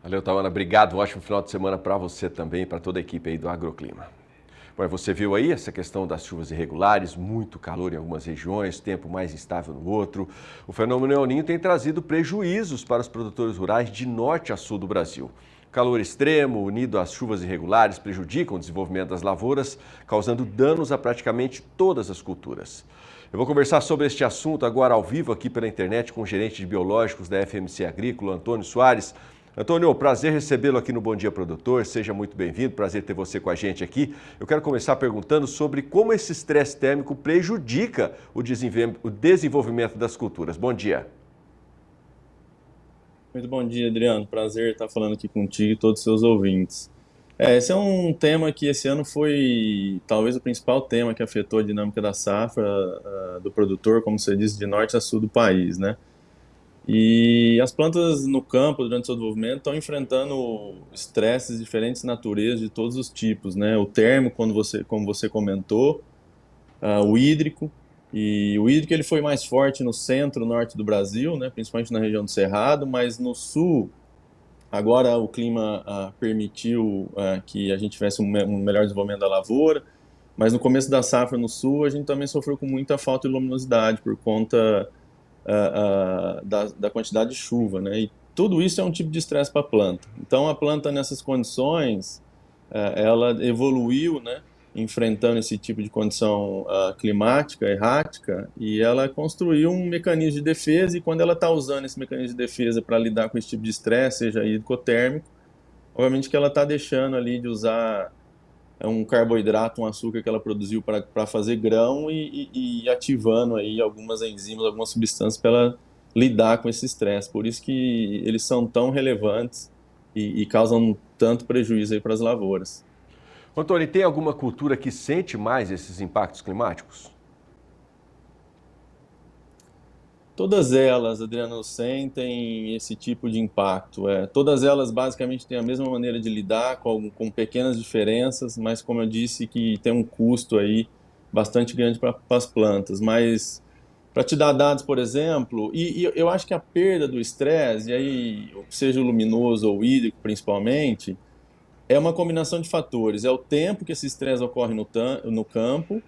Valeu, Tawana. Obrigado. Um ótimo final de semana para você também, para toda a equipe aí do Agroclima. Bom, você viu aí essa questão das chuvas irregulares, muito calor em algumas regiões, tempo mais instável no outro. O fenômeno El Niño tem trazido prejuízos para os produtores rurais de norte a sul do Brasil. Calor extremo, unido às chuvas irregulares, prejudicam o desenvolvimento das lavouras, causando danos a praticamente todas as culturas. Eu vou conversar sobre este assunto agora ao vivo aqui pela internet com o gerente de biológicos da FMC Agrícola, Antônio Soares. Antônio, prazer recebê-lo aqui no Bom Dia Produtor, seja muito bem-vindo, prazer ter você com a gente aqui. Eu quero começar perguntando sobre como esse estresse térmico prejudica o desenvolvimento das culturas. Bom dia. Muito bom dia, Adriano. Prazer estar falando aqui contigo e todos os seus ouvintes. Esse é um tema que esse ano foi talvez o principal tema que afetou a dinâmica da safra do produtor, como você disse, de norte a sul do país, né? E as plantas no campo, durante o seu desenvolvimento, estão enfrentando estresses de diferentes naturezas, de todos os tipos, né? O térmico, como você comentou, o hídrico, e o hídrico ele foi mais forte no centro-norte do Brasil, né? Principalmente na região do Cerrado, mas no sul, agora o clima permitiu que a gente tivesse um melhor desenvolvimento da lavoura, mas no começo da safra no sul, a gente também sofreu com muita falta de luminosidade por conta da quantidade de chuva, né? E tudo isso é um tipo de estresse para a planta. Então a planta nessas condições, ela evoluiu, né? Enfrentando esse tipo de condição climática, errática, e ela construiu um mecanismo de defesa, e quando ela está usando esse mecanismo de defesa para lidar com esse tipo de estresse, seja hidrotérmico, obviamente que ela está deixando ali de usar um carboidrato, um açúcar que ela produziu para fazer grão e ativando aí algumas enzimas, algumas substâncias para ela lidar com esse estresse. Por isso que eles são tão relevantes e causam tanto prejuízo aí para as lavouras. Antônio, tem alguma cultura que sente mais esses impactos climáticos? Todas elas, Adriano, sentem esse tipo de impacto. Todas elas basicamente têm a mesma maneira de lidar, com pequenas diferenças, mas como eu disse, que tem um custo aí bastante grande para as plantas. Mas para te dar dados, por exemplo, e eu acho que a perda do estresse, e aí seja o luminoso ou o hídrico principalmente, é uma combinação de fatores. É o tempo que esse estresse ocorre no campo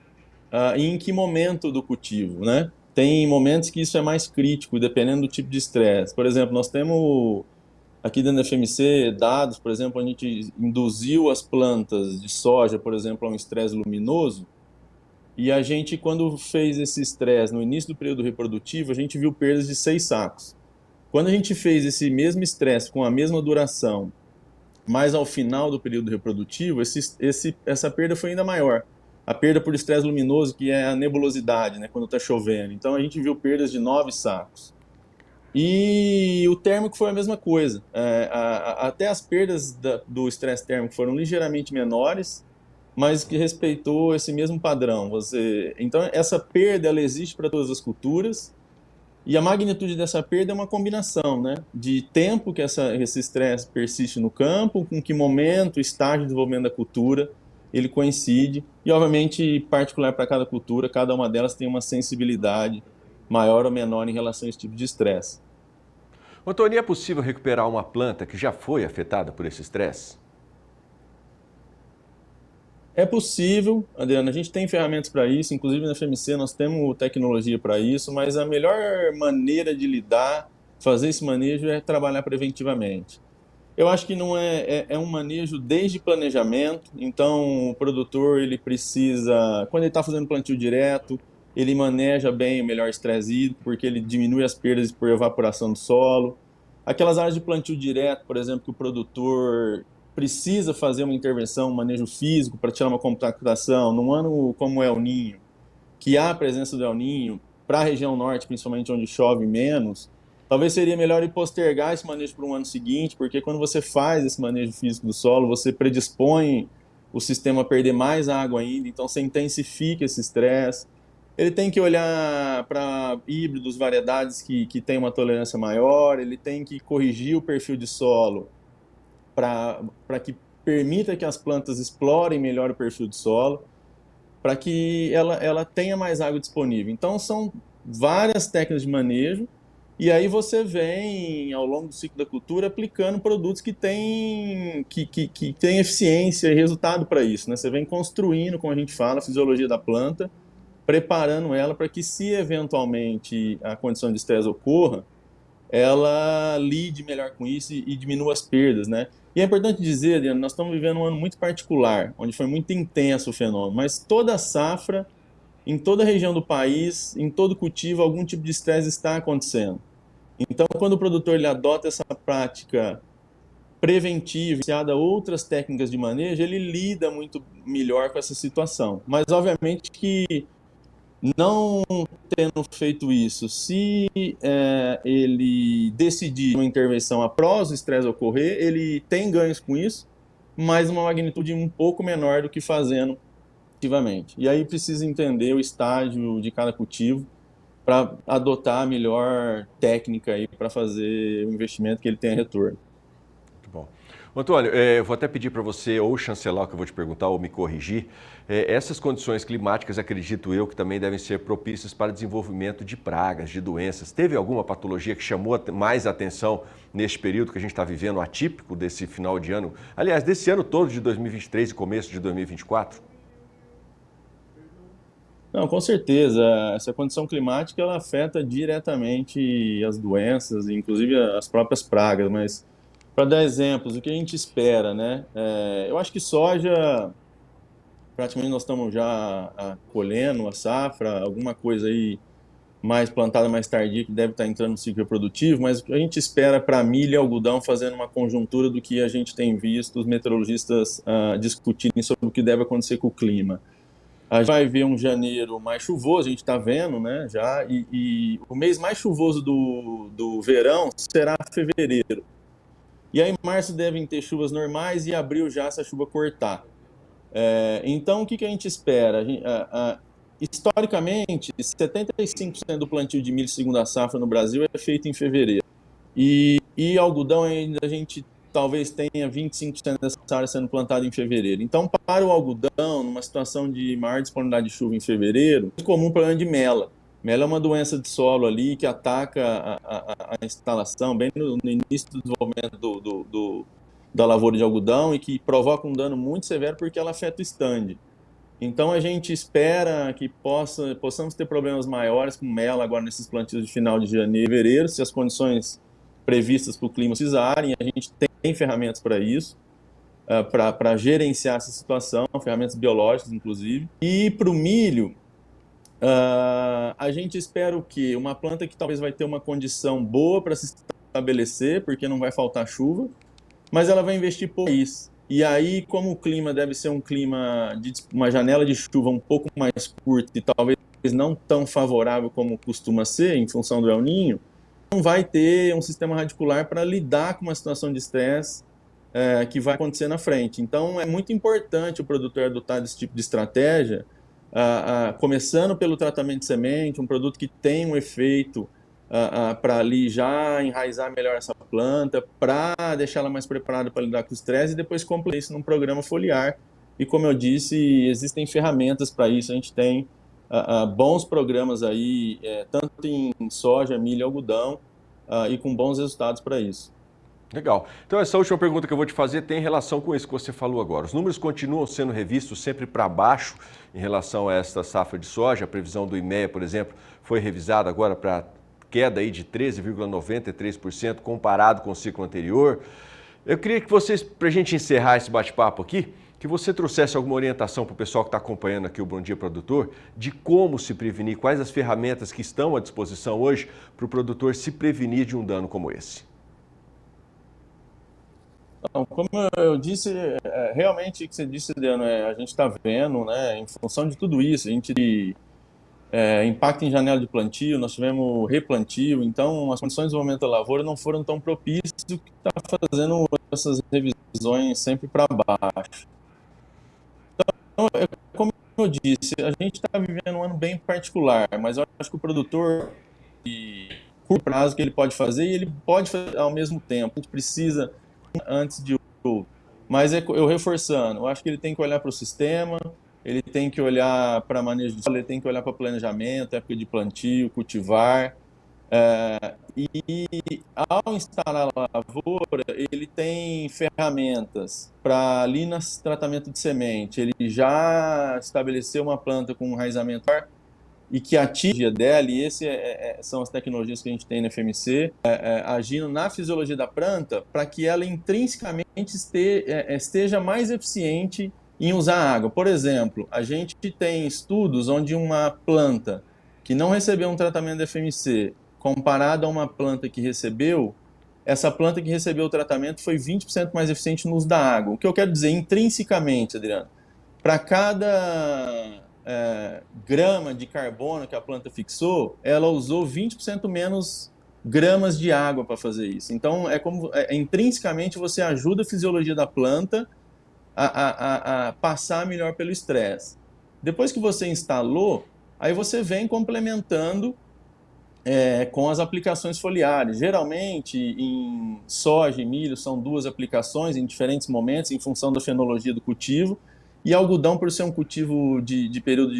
e em que momento do cultivo, né? Tem momentos que isso é mais crítico, dependendo do tipo de estresse. Por exemplo, nós temos aqui dentro da FMC dados, por exemplo, a gente induziu as plantas de soja, por exemplo, a um estresse luminoso, e a gente, quando fez esse estresse no início do período reprodutivo, a gente viu perdas de 6 sacos. Quando a gente fez esse mesmo estresse com a mesma duração, mas ao final do período reprodutivo, essa perda foi ainda maior. A perda por estresse luminoso, que é a nebulosidade, né, quando está chovendo. Então a gente viu perdas de 9 sacos. E o térmico foi a mesma coisa. Até as perdas do estresse térmico foram ligeiramente menores, mas que respeitou esse mesmo padrão. Então essa perda ela existe para todas as culturas, e a magnitude dessa perda é uma combinação, né, de tempo que esse estresse persiste no campo, com que momento, estágio de desenvolvimento da cultura ele coincide, e obviamente particular para cada cultura, cada uma delas tem uma sensibilidade maior ou menor em relação a esse tipo de estresse. Antônio, é possível recuperar uma planta que já foi afetada por esse estresse? É possível, Adriano, a gente tem ferramentas para isso, inclusive na FMC nós temos tecnologia para isso, mas a melhor maneira de lidar, fazer esse manejo é trabalhar preventivamente. Eu acho que não é um manejo desde planejamento, então o produtor ele precisa, quando ele está fazendo plantio direto, ele maneja bem o melhor estresse hídrico, porque ele diminui as perdas por evaporação do solo. Aquelas áreas de plantio direto, por exemplo, que o produtor precisa fazer uma intervenção, um manejo físico para tirar uma compactação, num ano como o El Niño, que há a presença do El Niño, para a região norte, principalmente onde chove menos, Talvez seria melhor ir postergar esse manejo para um ano seguinte, porque quando você faz esse manejo físico do solo, você predispõe o sistema a perder mais água ainda, então você intensifica esse estresse. Ele tem que olhar para híbridos, variedades que têm uma tolerância maior, ele tem que corrigir o perfil de solo para que permita que as plantas explorem melhor o perfil de solo, para que ela tenha mais água disponível. Então, são várias técnicas de manejo, e aí você vem, ao longo do ciclo da cultura, aplicando produtos que têm eficiência e resultado para isso, né? Você vem construindo, como a gente fala, a fisiologia da planta, preparando ela para que, se eventualmente a condição de estresse ocorra, ela lide melhor com isso e diminua as perdas, né? E é importante dizer, Adriano, nós estamos vivendo um ano muito particular, onde foi muito intenso o fenômeno, mas toda safra, em toda a região do país, em todo cultivo, algum tipo de estresse está acontecendo. Então, quando o produtor ele adota essa prática preventiva, associada a outras técnicas de manejo, ele lida muito melhor com essa situação. Mas, obviamente, que não tendo feito isso, se ele decidir uma intervenção após o estresse ocorrer, ele tem ganhos com isso, mas uma magnitude um pouco menor do que fazendo ativamente. E aí precisa entender o estágio de cada cultivo para adotar a melhor técnica aí para fazer o investimento que ele tenha retorno. Muito bom. Antônio, eu vou até pedir para você ou chancelar o que eu vou te perguntar ou me corrigir. Essas condições climáticas, acredito eu, que também devem ser propícias para desenvolvimento de pragas, de doenças. Teve alguma patologia que chamou mais atenção neste período que a gente está vivendo, atípico desse final de ano? Aliás, desse ano todo de 2023 e começo de 2024? Não, com certeza. Essa condição climática ela afeta diretamente as doenças, inclusive as próprias pragas, mas para dar exemplos, o que a gente espera, né? Eu acho que soja, praticamente nós estamos já colhendo a safra, alguma coisa aí mais plantada mais tardia que deve estar entrando no ciclo reprodutivo, mas o que a gente espera para milho e algodão, fazendo uma conjuntura do que a gente tem visto os meteorologistas discutirem sobre o que deve acontecer com o clima. A gente vai ver um janeiro mais chuvoso, a gente está vendo, né, já, e o mês mais chuvoso do verão será fevereiro. E aí, em março devem ter chuvas normais e em abril já essa chuva cortar. Então, o que a gente espera? Historicamente, 75% do plantio de milho segunda safra no Brasil é feito em fevereiro. E algodão ainda a gente talvez tenha 25% dessa área sendo plantada em fevereiro. Então, para o algodão, numa situação de maior disponibilidade de chuva em fevereiro, é muito comum o problema de mela. Mela é uma doença de solo ali que ataca a instalação bem no início do desenvolvimento da lavoura de algodão e que provoca um dano muito severo porque ela afeta o stand. Então a gente espera que possamos ter problemas maiores com mela agora nesses plantios de final de janeiro e fevereiro, se as condições previstas para o clima se usarem. A gente tem ferramentas para isso, para gerenciar essa situação, ferramentas biológicas inclusive. E para o milho, a gente espera o quê? Uma planta que talvez vai ter uma condição boa para se estabelecer, porque não vai faltar chuva, mas ela vai investir por isso. E aí, como o clima deve ser um clima de uma janela de chuva um pouco mais curta e talvez não tão favorável como costuma ser, em função do El Niño, não vai ter um sistema radicular para lidar com uma situação de estresse que vai acontecer na frente. Então, é muito importante o produtor adotar esse tipo de estratégia, começando pelo tratamento de semente, um produto que tem um efeito para ali já enraizar melhor essa planta, para deixá-la mais preparada para lidar com o estresse e depois completar isso num programa foliar. E como eu disse, existem ferramentas para isso. A gente tem bons programas aí, tanto em soja, milho e algodão, e com bons resultados para isso. Legal. Então essa última pergunta que eu vou te fazer tem relação com isso que você falou agora. Os números continuam sendo revistos sempre para baixo em relação a esta safra de soja. A previsão do IMEA, por exemplo, foi revisada agora para queda aí de 13,93% comparado com o ciclo anterior. Eu queria que vocês, para a gente encerrar esse bate-papo aqui, que você trouxesse alguma orientação para o pessoal que está acompanhando aqui o Bom Dia Produtor, de como se prevenir, quais as ferramentas que estão à disposição hoje para o produtor se prevenir de um dano como esse. Então, como eu disse, realmente o que você disse, Adriano, a gente está vendo, né, em função de tudo isso, a gente impacto em janela de plantio, nós tivemos replantio, então as condições de desenvolvimento da lavoura não foram tão propícias, o que está fazendo essas revisões sempre para baixo. Então, como eu disse, a gente está vivendo um ano bem particular, mas eu acho que o produtor, de curto prazo, que ele pode fazer, e ele pode fazer ao mesmo tempo. A gente precisa antes de outro. Mas eu reforçando, eu acho que ele tem que olhar para o sistema, ele tem que olhar para manejo de solo, ele tem que olhar para planejamento, época de plantio, cultivar. E ao instalar a lavoura, ele tem ferramentas para ali no tratamento de semente, ele já estabeleceu uma planta com um enraizamento e que atinge dela, e são as tecnologias que a gente tem na FMC, agindo na fisiologia da planta para que ela intrinsecamente esteja mais eficiente em usar água. Por exemplo, a gente tem estudos onde uma planta que não recebeu um tratamento de FMC, comparado a uma planta que recebeu, essa planta que recebeu o tratamento foi 20% mais eficiente no uso da água. O que eu quero dizer, intrinsecamente, Adriano, para cada grama de carbono que a planta fixou, ela usou 20% menos gramas de água para fazer isso. Então, intrinsecamente você ajuda a fisiologia da planta a passar melhor pelo estresse. Depois que você instalou, aí você vem complementando com as aplicações foliares. Geralmente, em soja e milho, são 2 aplicações em diferentes momentos, em função da fenologia do cultivo, e algodão, por ser um cultivo de período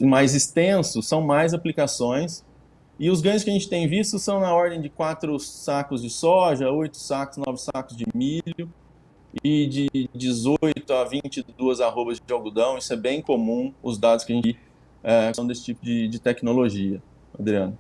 mais extenso, são mais aplicações, e os ganhos que a gente tem visto são na ordem de 4 sacos de soja, 8 sacos, 9 sacos de milho, e de 18 a 22 arrobas de algodão. Isso é bem comum, os dados que a gente são desse tipo de tecnologia, Adriano.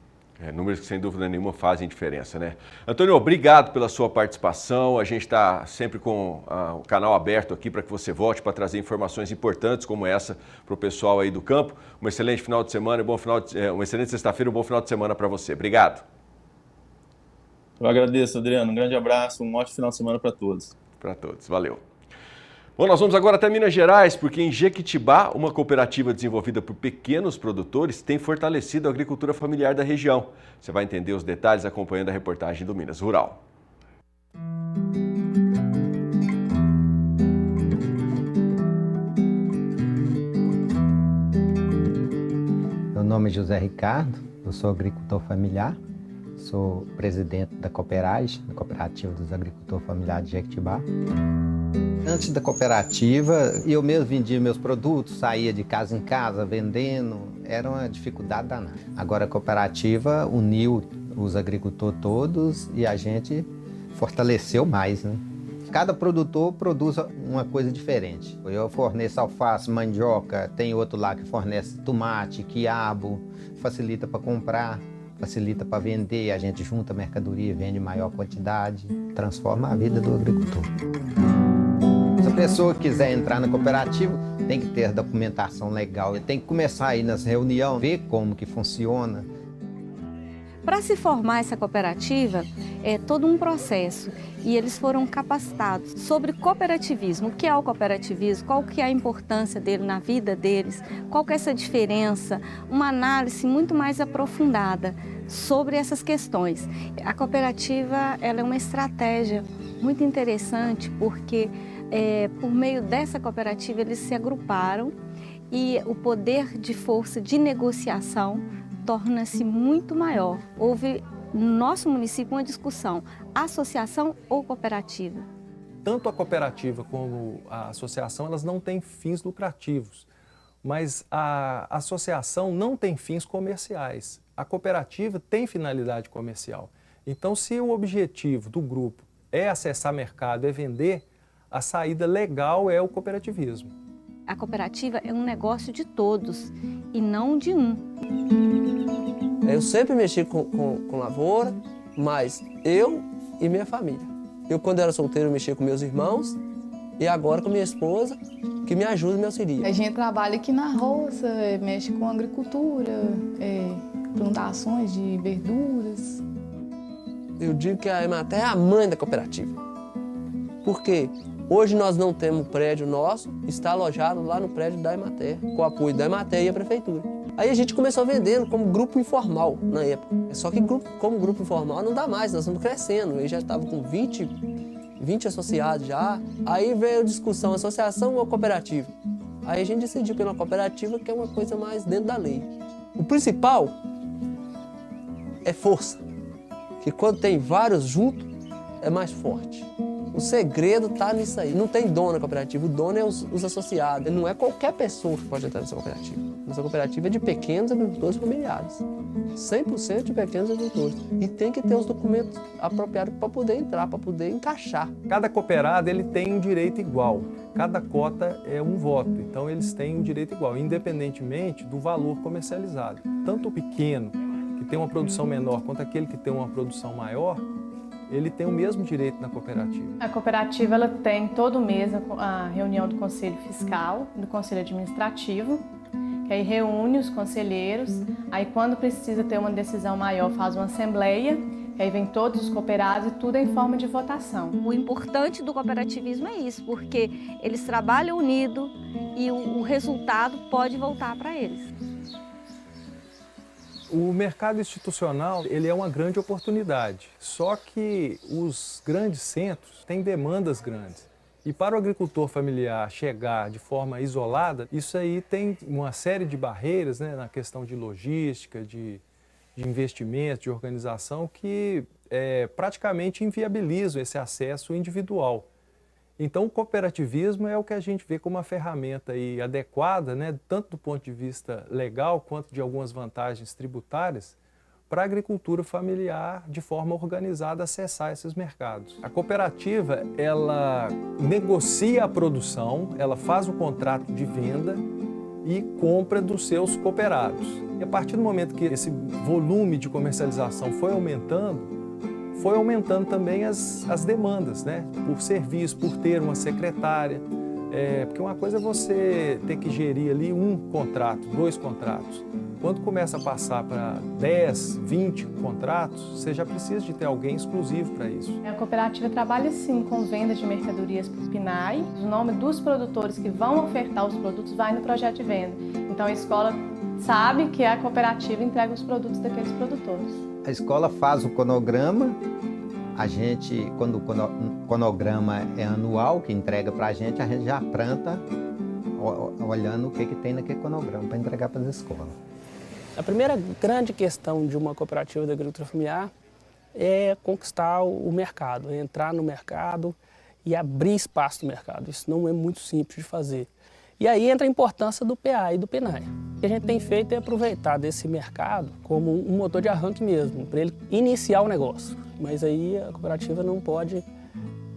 Números que sem dúvida nenhuma fazem diferença, né? Antônio, obrigado pela sua participação. A gente está sempre com o canal aberto aqui para que você volte para trazer informações importantes como essa para o pessoal aí do campo. Um excelente final de semana, uma excelente sexta-feira, um bom final de semana para você. Obrigado. Eu agradeço, Adriano. Um grande abraço, um ótimo final de semana para todos. Para todos, valeu. Bom, nós vamos agora até Minas Gerais, porque em Jequitibá, uma cooperativa desenvolvida por pequenos produtores tem fortalecido a agricultura familiar da região. Você vai entender os detalhes acompanhando a reportagem do Minas Rural. Meu nome é José Ricardo, eu sou agricultor familiar, sou presidente da Cooperage, da Cooperativa dos Agricultores Familiares de Jequitibá. Antes da cooperativa, eu mesmo vendia meus produtos, saía de casa em casa vendendo, era uma dificuldade danada. Agora a cooperativa uniu os agricultores todos e a gente fortaleceu mais, né? Cada produtor produz uma coisa diferente. Eu forneço alface, mandioca, tem outro lá que fornece tomate, quiabo, facilita para comprar, facilita para vender, a gente junta mercadoria, vende em maior quantidade, transforma a vida do agricultor. Se a pessoa quiser entrar na cooperativa, tem que ter documentação legal, tem que começar aí nas reuniões, ver como que funciona. Para se formar essa cooperativa, é todo um processo e eles foram capacitados sobre cooperativismo. O que é o cooperativismo? Qual que é a importância dele na vida deles? Qual que é essa diferença? Uma análise muito mais aprofundada sobre essas questões. A cooperativa ela é uma estratégia muito interessante porque por meio dessa cooperativa eles se agruparam e o poder de força de negociação torna-se muito maior. Houve no nosso município uma discussão, associação ou cooperativa? Tanto a cooperativa como a associação, elas não têm fins lucrativos, mas a associação não tem fins comerciais. A cooperativa tem finalidade comercial. Então, se o objetivo do grupo é acessar mercado, é vender, a saída legal é o cooperativismo. A cooperativa é um negócio de todos e não de um. Eu sempre mexi com lavoura, mas eu e minha família. Eu, quando era solteiro, mexia com meus irmãos e agora com minha esposa, que me ajuda e me auxilia. A gente trabalha aqui na roça, mexe com agricultura, plantações de verduras. Eu digo que a Emater é a mãe da cooperativa. Por quê? Hoje nós não temos prédio nosso, está alojado lá no prédio da Emater, com o apoio da Emater e a prefeitura. Aí a gente começou vendendo como grupo informal na época. Só que como grupo informal não dá mais, nós estamos crescendo. Eu já estava com 20 associados já. Aí veio a discussão, associação ou cooperativa. Aí a gente decidiu pela cooperativa, que é uma coisa mais dentro da lei. O principal é força, que quando tem vários juntos, é mais forte. O segredo está nisso aí. Não tem dono na cooperativa, o dono é os associados. Não é qualquer pessoa que pode entrar nessa cooperativa. Nossa cooperativa é de pequenos agricultores familiares. 100% de pequenos agricultores. E tem que ter os documentos apropriados para poder entrar, para poder encaixar. Cada cooperado ele tem um direito igual. Cada cota é um voto. Então eles têm um direito igual, independentemente do valor comercializado. Tanto o pequeno, que tem uma produção menor, quanto aquele que tem uma produção maior, ele tem o mesmo direito na cooperativa. A cooperativa ela tem todo mês a reunião do Conselho Fiscal, do Conselho Administrativo, que aí reúne os conselheiros, aí quando precisa ter uma decisão maior faz uma assembleia, que aí vem todos os cooperados e tudo em forma de votação. O importante do cooperativismo é isso, porque eles trabalham unido e o resultado pode voltar para eles. O mercado institucional ele é uma grande oportunidade, só que os grandes centros têm demandas grandes. E para o agricultor familiar chegar de forma isolada, isso aí tem uma série de barreiras, né, na questão de logística, de investimento, de organização, que praticamente inviabilizam esse acesso individual. Então, o cooperativismo é o que a gente vê como uma ferramenta aí adequada, né, tanto do ponto de vista legal quanto de algumas vantagens tributárias, para a agricultura familiar, de forma organizada, acessar esses mercados. A cooperativa, ela negocia a produção, ela faz o contrato de venda e compra dos seus cooperados. E a partir do momento que esse volume de comercialização foi aumentando também as demandas, né? Por serviço, por ter uma secretária. Porque uma coisa é você ter que gerir ali um contrato, 2 contratos. Quando começa a passar para 10, 20 contratos, você já precisa de ter alguém exclusivo para isso. A cooperativa trabalha sim com venda de mercadorias para o PNAE. O nome dos produtores que vão ofertar os produtos vai no projeto de venda. Então a escola sabe que a cooperativa entrega os produtos daqueles produtores. A escola faz o cronograma, a gente, quando o cronograma é anual, que entrega para a gente já planta olhando o que tem naquele cronograma para entregar para as escolas. A primeira grande questão de uma cooperativa da agricultura familiar é conquistar o mercado, entrar no mercado e abrir espaço no mercado. Isso não é muito simples de fazer. E aí entra a importância do PA e do PNAE. O que a gente tem feito é aproveitar desse mercado como um motor de arranque mesmo, para ele iniciar o negócio. Mas aí a cooperativa não pode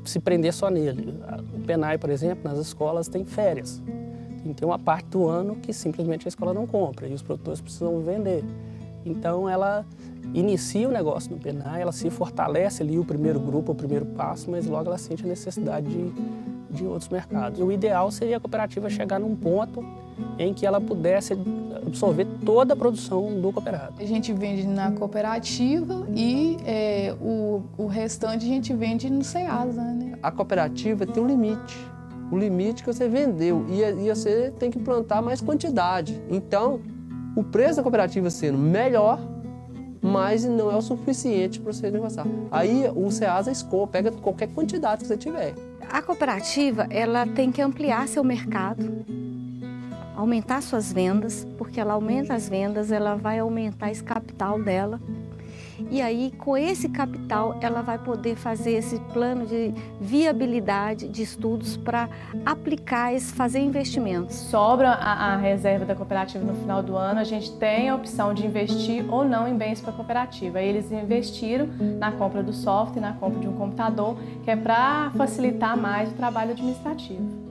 se prender só nele. O PNAE, por exemplo, nas escolas tem férias. Tem uma parte do ano que simplesmente a escola não compra e os produtores precisam vender. Então ela inicia o negócio no PNAE, ela se fortalece ali o primeiro grupo, o primeiro passo, mas logo ela sente a necessidade de outros mercados. O ideal seria a cooperativa chegar num ponto em que ela pudesse absorver toda a produção do cooperado. A gente vende na cooperativa e o restante a gente vende no SEASA, né? A cooperativa tem um limite. O limite que você vendeu e você tem que plantar mais quantidade. Então, o preço da cooperativa sendo melhor, mas não é o suficiente para você negociar. Aí o SEASA escolhe, pega qualquer quantidade que você tiver. A cooperativa ela tem que ampliar seu mercado, aumentar suas vendas, porque ela aumenta as vendas, ela vai aumentar esse capital dela. E aí, com esse capital, ela vai poder fazer esse plano de viabilidade de estudos para aplicar, fazer investimentos. Sobra a reserva da cooperativa no final do ano, a gente tem a opção de investir ou não em bens para a cooperativa. Aí eles investiram na compra do software, na compra de um computador, que é para facilitar mais o trabalho administrativo.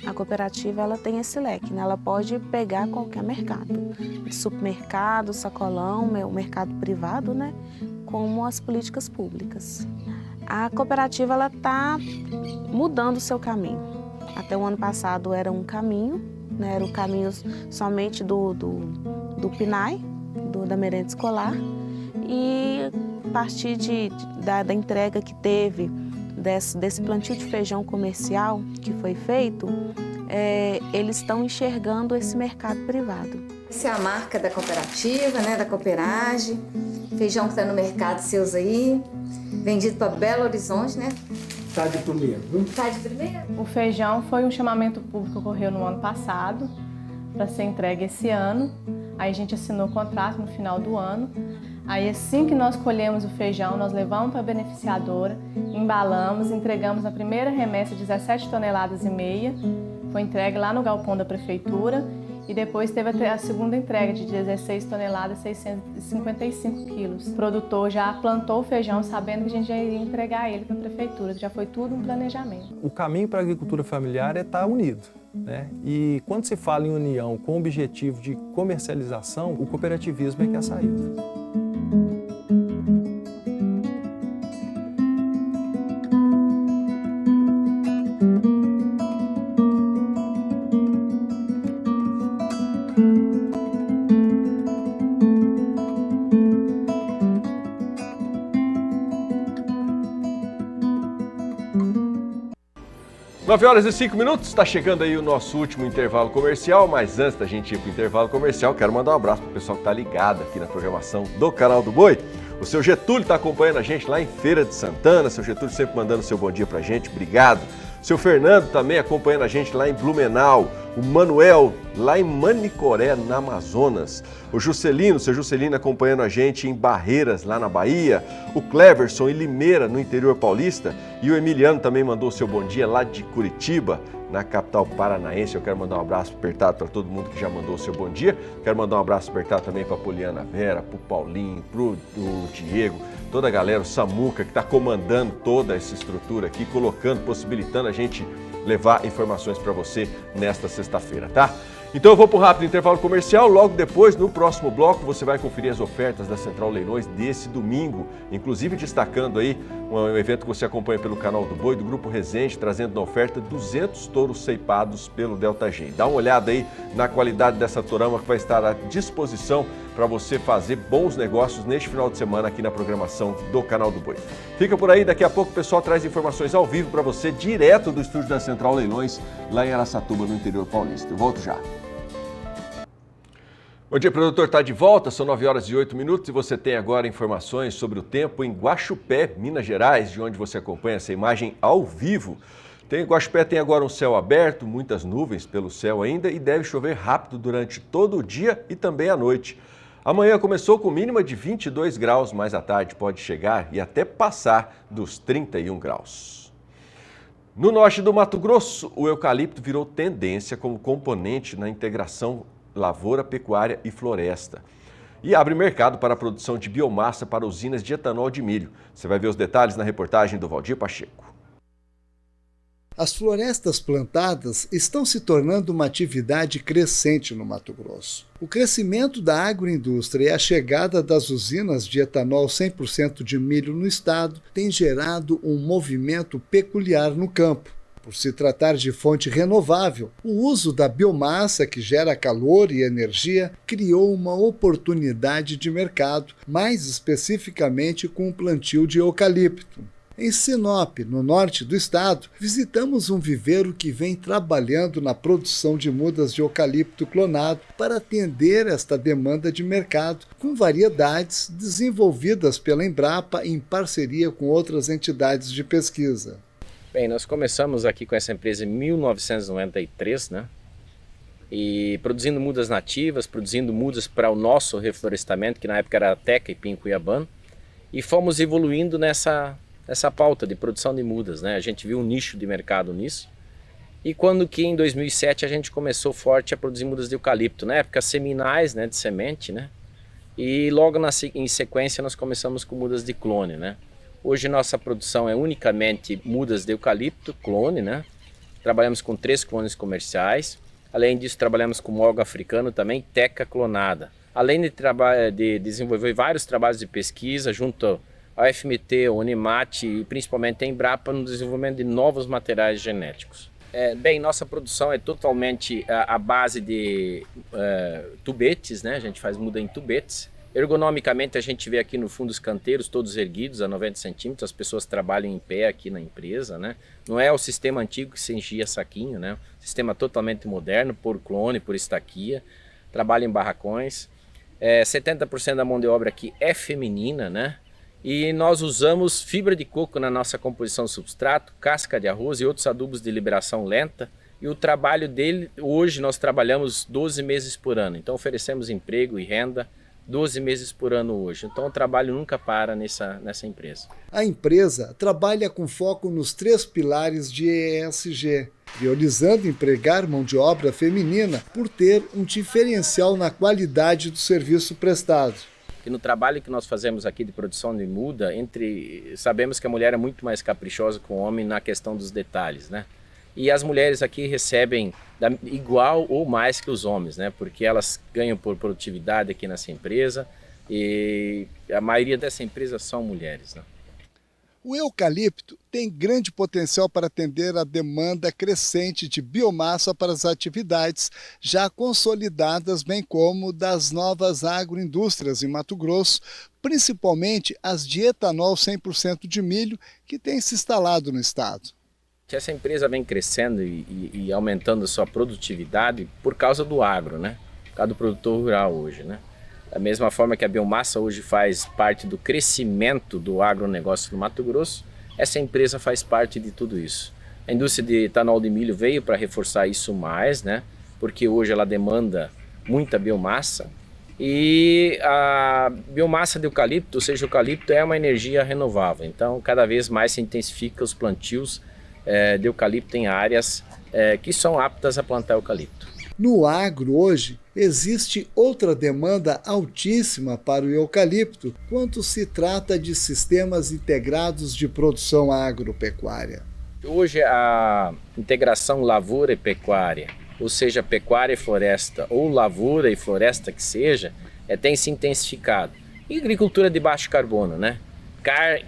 A cooperativa ela tem esse leque, né? Ela pode pegar qualquer mercado, supermercado, sacolão, o mercado privado, né? Como as políticas públicas. A cooperativa ela está mudando o seu caminho. Até o ano passado era um caminho, né? Era o caminho somente do PNAE, da merenda escolar, e a partir da entrega que teve desse plantio de feijão comercial que foi feito, eles estão enxergando esse mercado privado. Essa é a marca da cooperativa, né, da Cooperage. Feijão que está no mercado seus aí, vendido para Belo Horizonte, né? Tá de primeiro, viu? Tá de primeiro. O feijão foi um chamamento público que ocorreu no ano passado para ser entregue esse ano. Aí a gente assinou o contrato no final do ano. Aí assim que nós colhemos o feijão, nós levamos para a beneficiadora, embalamos, entregamos na primeira remessa 17 toneladas e meia. Foi entregue lá no galpão da prefeitura e depois teve a segunda entrega de 16 toneladas e 655 quilos. O produtor já plantou o feijão sabendo que a gente já iria entregar ele para a prefeitura, já foi tudo um planejamento. O caminho para a agricultura familiar é estar unido, né? E quando se fala em união com o objetivo de comercialização, o cooperativismo é que é a saída. Nove horas e 5 minutos, está chegando aí o nosso último intervalo comercial, mas antes da gente ir para o intervalo comercial, quero mandar um abraço para o pessoal que está ligado aqui na programação do Canal do Boi. O seu Getúlio está acompanhando a gente lá em Feira de Santana, seu Getúlio sempre mandando seu bom dia para a gente, obrigado. Seu Fernando também acompanhando a gente lá em Blumenau, o Manuel lá em Manicoré, na Amazonas, o Juscelino, seu Juscelino acompanhando a gente em Barreiras, lá na Bahia, o Cleverson em Limeira, no interior paulista, e o Emiliano também mandou o seu bom dia lá de Curitiba, na capital paranaense. Eu quero mandar um abraço apertado para todo mundo que já mandou o seu bom dia. Quero mandar um abraço apertado também para a Poliana Vera, para o Paulinho, para o Diego, toda a galera, o Samuca, que está comandando toda essa estrutura aqui, colocando, possibilitando a gente levar informações para você nesta sexta-feira, tá? Então eu vou para um rápido intervalo comercial, logo depois, no próximo bloco, você vai conferir as ofertas da Central Leilões desse domingo, inclusive destacando aí um evento que você acompanha pelo Canal do Boi, do Grupo Resende, trazendo na oferta 200 touros ceipados pelo Delta Gen. Dá uma olhada aí na qualidade dessa tourama que vai estar à disposição para você fazer bons negócios neste final de semana aqui na programação do Canal do Boi. Fica por aí, daqui a pouco o pessoal traz informações ao vivo para você, direto do estúdio da Central Leilões, lá em Araçatuba, no interior paulista. Eu volto já. Bom dia, produtor, está de volta, são 9 horas e 8 minutos e você tem agora informações sobre o tempo em Guaxupé, Minas Gerais, de onde você acompanha essa imagem ao vivo. Guaxupé tem agora um céu aberto, muitas nuvens pelo céu ainda e deve chover rápido durante todo o dia e também à noite. Amanhã começou com mínima de 22 graus, mas à tarde pode chegar e até passar dos 31 graus. No norte do Mato Grosso, o eucalipto virou tendência como componente na integração lavoura, pecuária e floresta. E abre mercado para a produção de biomassa para usinas de etanol de milho. Você vai ver os detalhes na reportagem do Valdir Pacheco. As florestas plantadas estão se tornando uma atividade crescente no Mato Grosso. O crescimento da agroindústria e a chegada das usinas de etanol 100% de milho no estado tem gerado um movimento peculiar no campo. Por se tratar de fonte renovável, o uso da biomassa, que gera calor e energia, criou uma oportunidade de mercado, mais especificamente com o plantio de eucalipto. Em Sinop, no norte do estado, visitamos um viveiro que vem trabalhando na produção de mudas de eucalipto clonado para atender esta demanda de mercado, com variedades desenvolvidas pela Embrapa em parceria com outras entidades de pesquisa. Bem, nós começamos aqui com essa empresa em 1993, né? E produzindo mudas nativas, produzindo mudas para o nosso reflorestamento, que na época era Teca e Pinho Cuiabano, e fomos evoluindo nessa pauta de produção de mudas, né? A gente viu um nicho de mercado nisso, e quando que em 2007 a gente começou forte a produzir mudas de eucalipto, na época seminais, né, de semente, né? E logo em sequência nós começamos com mudas de clone, né? Hoje nossa produção é unicamente mudas de eucalipto, clone, né? Trabalhamos com 3 clones comerciais. Além disso, trabalhamos com molgo africano também, teca clonada. Além de desenvolver vários trabalhos de pesquisa junto ao FMT, ao Unimat e principalmente a Embrapa no desenvolvimento de novos materiais genéticos. Bem, nossa produção é totalmente à base de tubetes, né? A gente faz muda em tubetes. Ergonomicamente, a gente vê aqui no fundo os canteiros todos erguidos a 90 centímetros, as pessoas trabalham em pé aqui na empresa, né? Não é o sistema antigo que se enchia saquinho, né? Sistema totalmente moderno, por clone, por estaquia, trabalha em barracões. 70% da mão de obra aqui é feminina, né? E nós usamos fibra de coco na nossa composição substrato, casca de arroz e outros adubos de liberação lenta. E o trabalho dele, hoje nós trabalhamos 12 meses por ano, então oferecemos emprego e renda 12 meses por ano hoje. Então o trabalho nunca para nessa empresa. A empresa trabalha com foco nos 3 pilares de ESG, priorizando empregar mão de obra feminina por ter um diferencial na qualidade do serviço prestado. E no trabalho que nós fazemos aqui de produção de muda, sabemos que a mulher é muito mais caprichosa que o homem na questão dos detalhes, né? E as mulheres aqui recebem igual ou mais que os homens, né? Porque elas ganham por produtividade aqui nessa empresa e a maioria dessa empresa são mulheres, né? O eucalipto tem grande potencial para atender a demanda crescente de biomassa para as atividades já consolidadas, bem como das novas agroindústrias em Mato Grosso, principalmente as de etanol 100% de milho que têm se instalado no estado. Essa empresa vem crescendo e aumentando a sua produtividade por causa do agro, né? Por causa do produtor rural hoje, né? Da mesma forma que a biomassa hoje faz parte do crescimento do agronegócio no Mato Grosso, essa empresa faz parte de tudo isso. A indústria de etanol de milho veio para reforçar isso mais, né? Porque hoje ela demanda muita biomassa e a biomassa de eucalipto, ou seja, o eucalipto é uma energia renovável. Então, cada vez mais se intensifica os plantios de eucalipto em áreas que são aptas a plantar eucalipto. No agro hoje, existe outra demanda altíssima para o eucalipto quando se trata de sistemas integrados de produção agropecuária. Hoje a integração lavoura e pecuária, ou seja, pecuária e floresta, ou lavoura e floresta que seja, tem se intensificado. E agricultura de baixo carbono, né?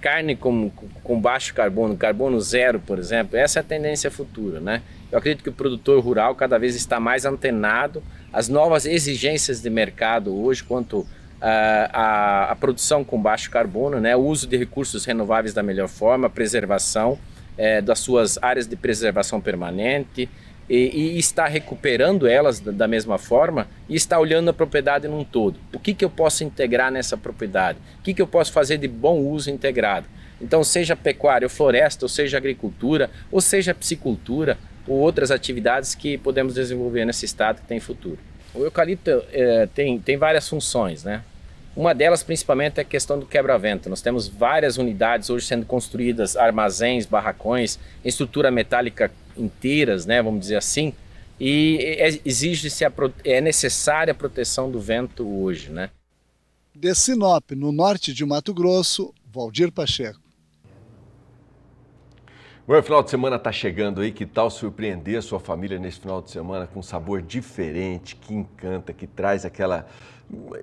Carne com baixo carbono, carbono zero, por exemplo, essa é a tendência futura, né? Eu acredito que o produtor rural cada vez está mais antenado às novas exigências de mercado hoje quanto à produção com baixo carbono, né? O uso de recursos renováveis da melhor forma, a preservação das suas áreas de preservação permanente e está recuperando elas da mesma forma e está olhando a propriedade num todo. O que eu posso integrar nessa propriedade? O que eu posso fazer de bom uso integrado? Então, seja pecuária ou floresta, ou seja agricultura, ou seja piscicultura, ou outras atividades que podemos desenvolver nesse estado que tem futuro. O eucalipto tem várias funções, né? Uma delas, principalmente, é a questão do quebra-vento. Nós temos várias unidades hoje sendo construídas, armazéns, barracões, em estrutura metálica inteiras, né, vamos dizer assim, e é necessária a proteção do vento hoje, né? De Sinop, no norte de Mato Grosso, Valdir Pacheco. Bom, o final de semana está chegando aí, que tal surpreender a sua família nesse final de semana com um sabor diferente, que encanta, que traz aquela...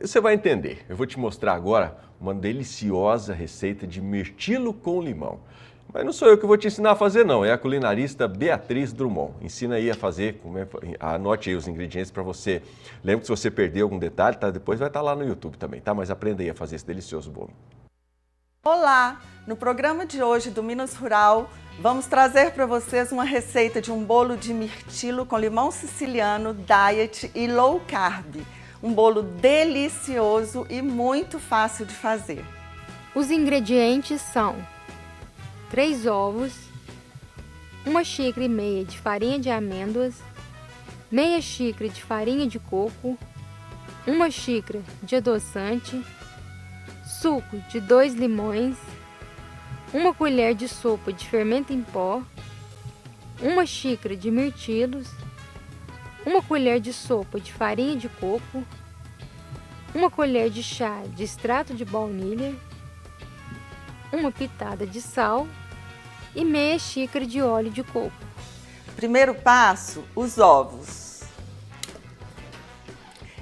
Você vai entender. Eu vou te mostrar agora uma deliciosa receita de mirtilo com limão. Mas não sou eu que vou te ensinar a fazer, não. É a culinarista Beatriz Drummond. Ensina aí a fazer, anote aí os ingredientes para você. Lembra que se você perder algum detalhe, tá? Depois vai estar lá no YouTube também, tá? Mas aprenda aí a fazer esse delicioso bolo. Olá! No programa de hoje do Minas Rural, vamos trazer para vocês uma receita de um bolo de mirtilo com limão siciliano, diet e low carb. Um bolo delicioso e muito fácil de fazer. Os ingredientes são 3 ovos, 1,5 xícara de farinha de amêndoas, meia xícara de farinha de coco, 1 xícara de adoçante, suco de 2 limões, 1 colher de sopa de fermento em pó, 1 xícara de mirtilos, 1 colher de sopa de farinha de coco, 1 colher de chá de extrato de baunilha, 1 pitada de sal e meia xícara de óleo de coco. Primeiro passo, os ovos.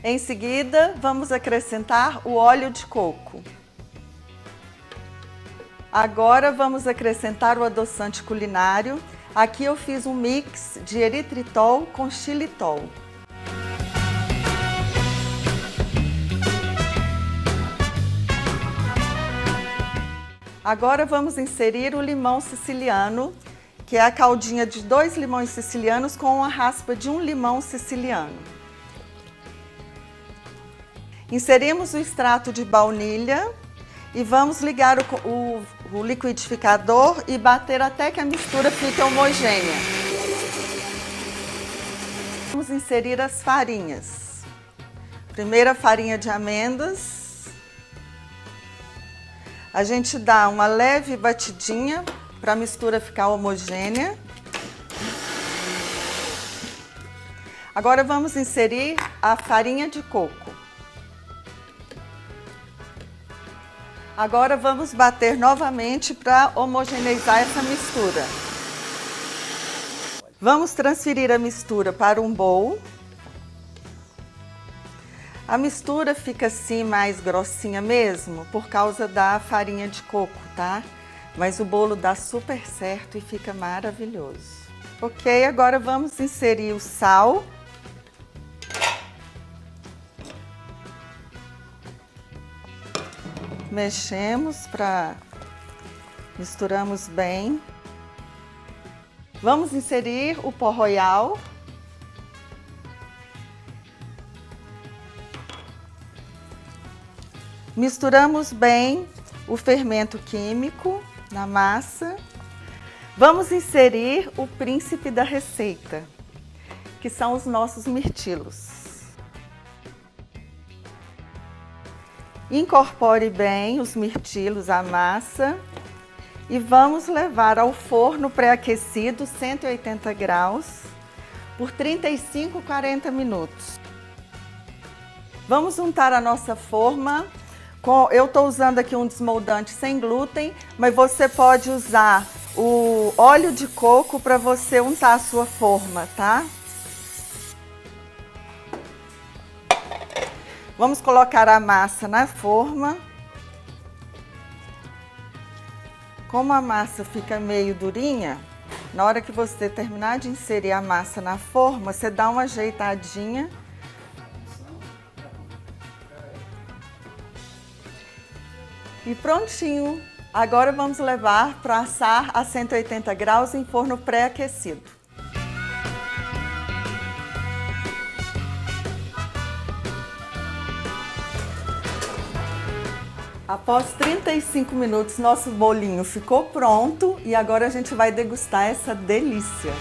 Em seguida, vamos acrescentar o óleo de coco. Agora vamos acrescentar o adoçante culinário. Aqui eu fiz um mix de eritritol com xilitol. Agora vamos inserir o limão siciliano, que é a caldinha de 2 limões sicilianos com a raspa de 1 limão siciliano. Inserimos o extrato de baunilha e vamos ligar o liquidificador e bater até que a mistura fique homogênea. Vamos inserir as farinhas. Primeiro a farinha de amêndoas. A gente dá uma leve batidinha para a mistura ficar homogênea. Agora vamos inserir a farinha de coco. Agora vamos bater novamente para homogeneizar essa mistura. Vamos transferir a mistura para um bowl. A mistura fica assim mais grossinha mesmo, por causa da farinha de coco, tá? Mas o bolo dá super certo e fica maravilhoso. Ok, agora vamos inserir o sal. Mexemos misturamos bem. Vamos inserir o pó royal. Misturamos bem o fermento químico na massa. Vamos inserir o príncipe da receita, que são os nossos mirtilos. Incorpore bem os mirtilos à massa e vamos levar ao forno pré-aquecido, 180 graus, por 35 a 40 minutos. Vamos untar a nossa forma. Eu estou usando aqui um desmoldante sem glúten, mas você pode usar o óleo de coco para você untar a sua forma, tá? Vamos colocar a massa na forma. Como a massa fica meio durinha, na hora que você terminar de inserir a massa na forma, você dá uma ajeitadinha. E prontinho! Agora vamos levar para assar a 180 graus em forno pré-aquecido. Após 35 minutos, nosso bolinho ficou pronto e agora a gente vai degustar essa delícia.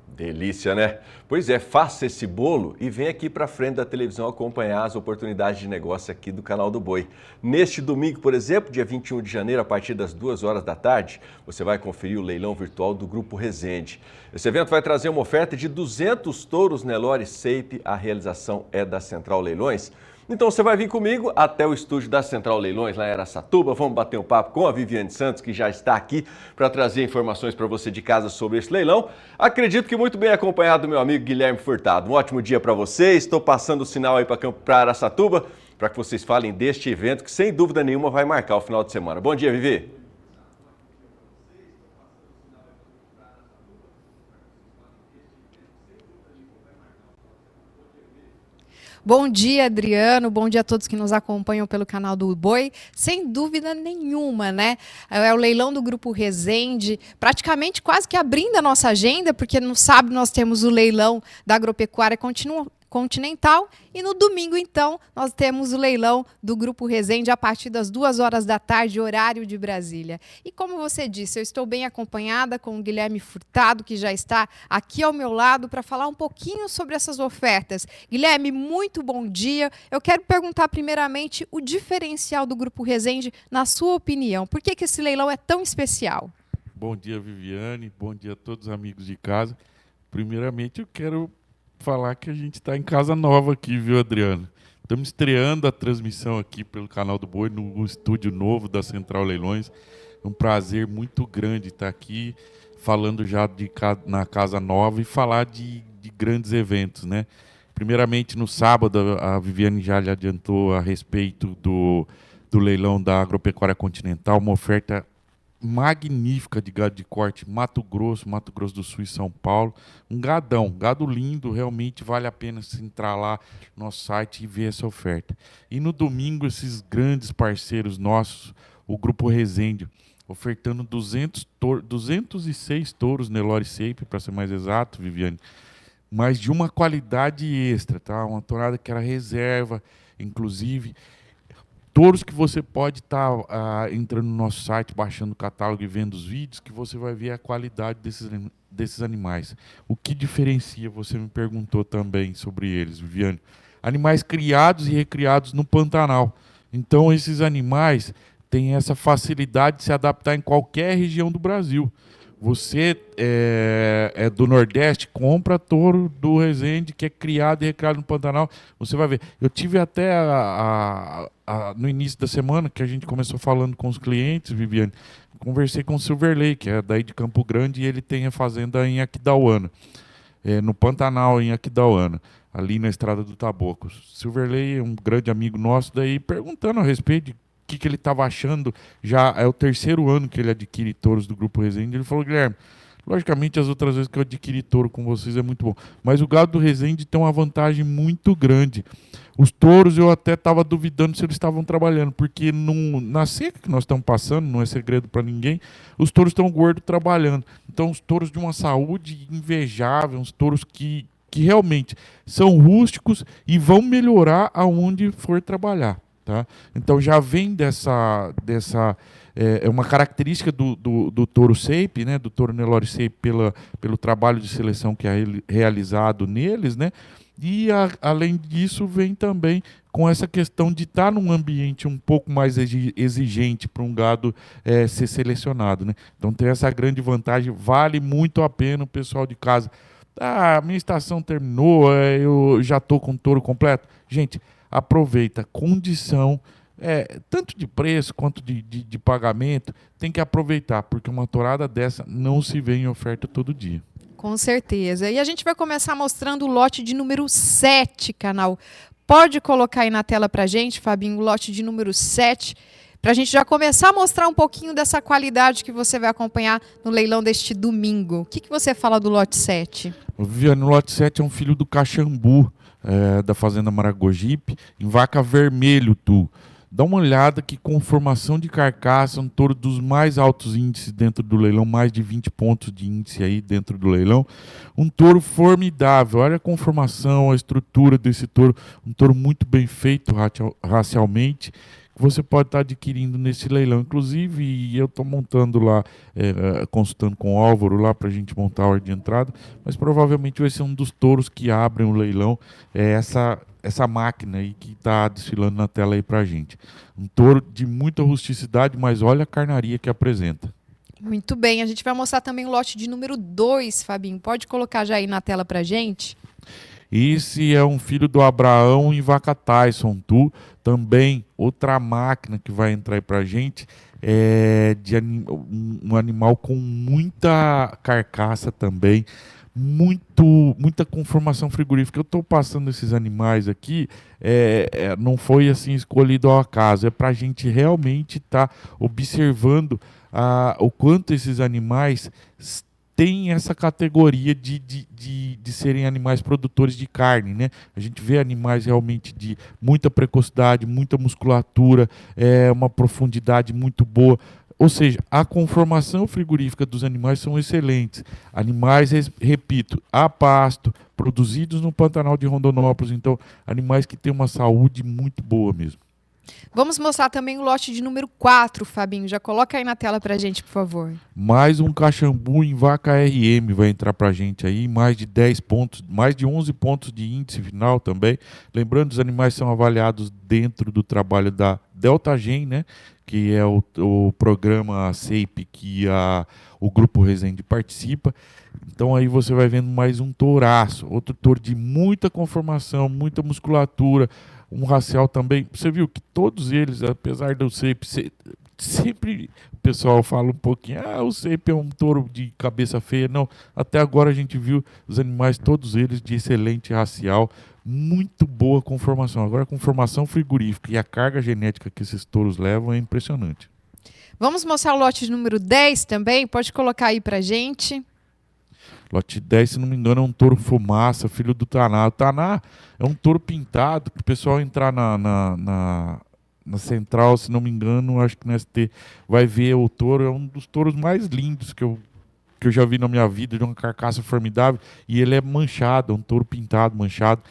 Delícia, né? Pois é, faça esse bolo e vem aqui para frente da televisão acompanhar as oportunidades de negócio aqui do Canal do Boi. Neste domingo, por exemplo, dia 21 de janeiro, a partir das 2 horas da tarde, você vai conferir o leilão virtual do Grupo Resende. Esse evento vai trazer uma oferta de 200 touros Nelore Shape. A realização é da Central Leilões. Então você vai vir comigo até o estúdio da Central Leilões, lá em Araçatuba. Vamos bater um papo com a Viviane Santos, que já está aqui para trazer informações para você de casa sobre esse leilão. Acredito que muito bem acompanhado do meu amigo Guilherme Furtado. Um ótimo dia para vocês. Estou passando o sinal aí para Araçatuba para que vocês falem deste evento que, sem dúvida nenhuma, vai marcar o final de semana. Bom dia, Vivi. Bom dia, Adriano. Bom dia a todos que nos acompanham pelo canal do Boi. Sem dúvida nenhuma, né? É o leilão do Grupo Resende, praticamente quase que abrindo a nossa agenda, porque no sábado nós temos o leilão da Agropecuária Continental e no domingo, então, nós temos o leilão do Grupo Resende a partir das 2 horas da tarde, horário de Brasília. E como você disse, eu estou bem acompanhada com o Guilherme Furtado, que já está aqui ao meu lado para falar um pouquinho sobre essas ofertas. Guilherme, muito bom dia. Eu quero perguntar primeiramente o diferencial do Grupo Resende, na sua opinião. Por que esse leilão é tão especial? Bom dia, Viviane. Bom dia a todos os amigos de casa. Primeiramente, eu quero falar que a gente está em casa nova aqui, viu, Adriano? Estamos estreando a transmissão aqui pelo Canal do Boi, no estúdio novo da Central Leilões. É um prazer muito grande estar aqui, falando já na casa nova e falar de grandes eventos, né? Primeiramente, no sábado, a Viviane já lhe adiantou a respeito do leilão da Agropecuária Continental, uma oferta magnífica de gado de corte, Mato Grosso do Sul e São Paulo. Um gadão, gado lindo, realmente vale a pena se entrar lá no nosso site e ver essa oferta. E no domingo, esses grandes parceiros nossos, o Grupo Resende, ofertando 206 touros Nelore Shape, para ser mais exato, Viviane, mas de uma qualidade extra, tá? Uma tourada que era reserva, inclusive. Touros que você pode estar entrando no nosso site, baixando o catálogo e vendo os vídeos, que você vai ver a qualidade desses animais. O que diferencia, você me perguntou também sobre eles, Viviane. Animais criados e recriados no Pantanal. Então, esses animais têm essa facilidade de se adaptar em qualquer região do Brasil. Você é do Nordeste, compra touro do Resende, que é criado e recriado no Pantanal, você vai ver. Eu tive até no início da semana, que a gente começou falando com os clientes, Viviane, conversei com o Silverley, que é daí de Campo Grande, e ele tem a fazenda em Aquidauana, no Pantanal, em Aquidauana, ali na Estrada do Taboco. Silverley é um grande amigo nosso, daí perguntando a respeito de o que ele estava achando. Já é o 3º ano que ele adquire touros do Grupo Resende. Ele falou: Guilherme, logicamente as outras vezes que eu adquiri touro com vocês é muito bom, mas o gado do Resende tem uma vantagem muito grande. Os touros, eu até estava duvidando se eles estavam trabalhando, porque na seca que nós estamos passando, não é segredo para ninguém, os touros estão gordos trabalhando. Então, os touros de uma saúde invejável, uns touros que realmente são rústicos e vão melhorar aonde for trabalhar. Tá? Então já vem dessa uma característica do touro Shape, né, do touro Nelore Shape, pelo trabalho de seleção que é realizado neles, né? E além disso vem também com essa questão de estar num ambiente um pouco mais exigente para um gado ser selecionado, né? Então tem essa grande vantagem, vale muito a pena o pessoal de casa. A minha estação terminou, eu já estou com o touro completo. Gente, aproveita, condição, tanto de preço quanto de pagamento, tem que aproveitar, porque uma tourada dessa não se vê em oferta todo dia. Com certeza. E a gente vai começar mostrando o lote de número 7, canal. Pode colocar aí na tela pra gente, Fabinho, o lote de número 7, para a gente já começar a mostrar um pouquinho dessa qualidade que você vai acompanhar no leilão deste domingo. O que você fala do lote 7? Viviane, o lote 7 é um filho do Caxambu, da Fazenda Maragogipe, em vaca vermelho, Dá uma olhada que com formação de carcaça, um touro dos mais altos índices dentro do leilão, mais de 20 pontos de índice aí dentro do leilão. Um touro formidável, olha a conformação, a estrutura desse touro, um touro muito bem feito racialmente, que você pode estar adquirindo nesse leilão. Inclusive, eu estou montando lá, consultando com o Álvaro lá para a gente montar a ordem de entrada, mas provavelmente vai ser um dos touros que abrem o leilão, essa máquina aí que está desfilando na tela aí para a gente. Um touro de muita rusticidade, mas olha a carnaria que apresenta. Muito bem, a gente vai mostrar também o lote de número 2, Fabinho. Pode colocar já aí na tela para a gente? Esse é um filho do Abraão em vaca Tyson, também outra máquina que vai entrar aí para a gente, um animal com muita carcaça também, muita conformação frigorífica. Eu estou passando esses animais aqui, não foi assim escolhido ao acaso, é para a gente realmente estar observando o quanto esses animais têm essa categoria de serem animais produtores de carne, né? A gente vê animais realmente de muita precocidade, muita musculatura, uma profundidade muito boa. Ou seja, a conformação frigorífica dos animais são excelentes. Animais, repito, a pasto, produzidos no Pantanal de Rondonópolis. Então, animais que têm uma saúde muito boa mesmo. Vamos mostrar também o lote de número 4, Fabinho. Já coloca aí na tela pra gente, por favor. Mais um Caxambu em vaca RM vai entrar pra gente aí, mais de 10 pontos, mais de 11 pontos de índice final também. Lembrando, os animais são avaliados dentro do trabalho da DeltaGen, né? Que é o programa SAPE que o Grupo Resende participa. Então aí você vai vendo mais um touraço, outro touro de muita conformação, muita musculatura, um racial também. Você viu que todos eles, apesar do SAPE, sempre o pessoal fala um pouquinho, o SAPE é um touro de cabeça feia. Não, até agora a gente viu os animais, todos eles de excelente racial, muito boa conformação. Agora a conformação frigorífica e a carga genética que esses touros levam é impressionante. Vamos mostrar o lote de número 10 também? Pode colocar aí pra gente. Lote 10, se não me engano, é um touro fumaça, filho do Taná. O Taná é um touro pintado, que o pessoal entrar na central, se não me engano, acho que no ST vai ver o touro. É um dos touros mais lindos que eu já vi na minha vida, de uma carcaça formidável. E ele é manchado, é um touro pintado, manchado,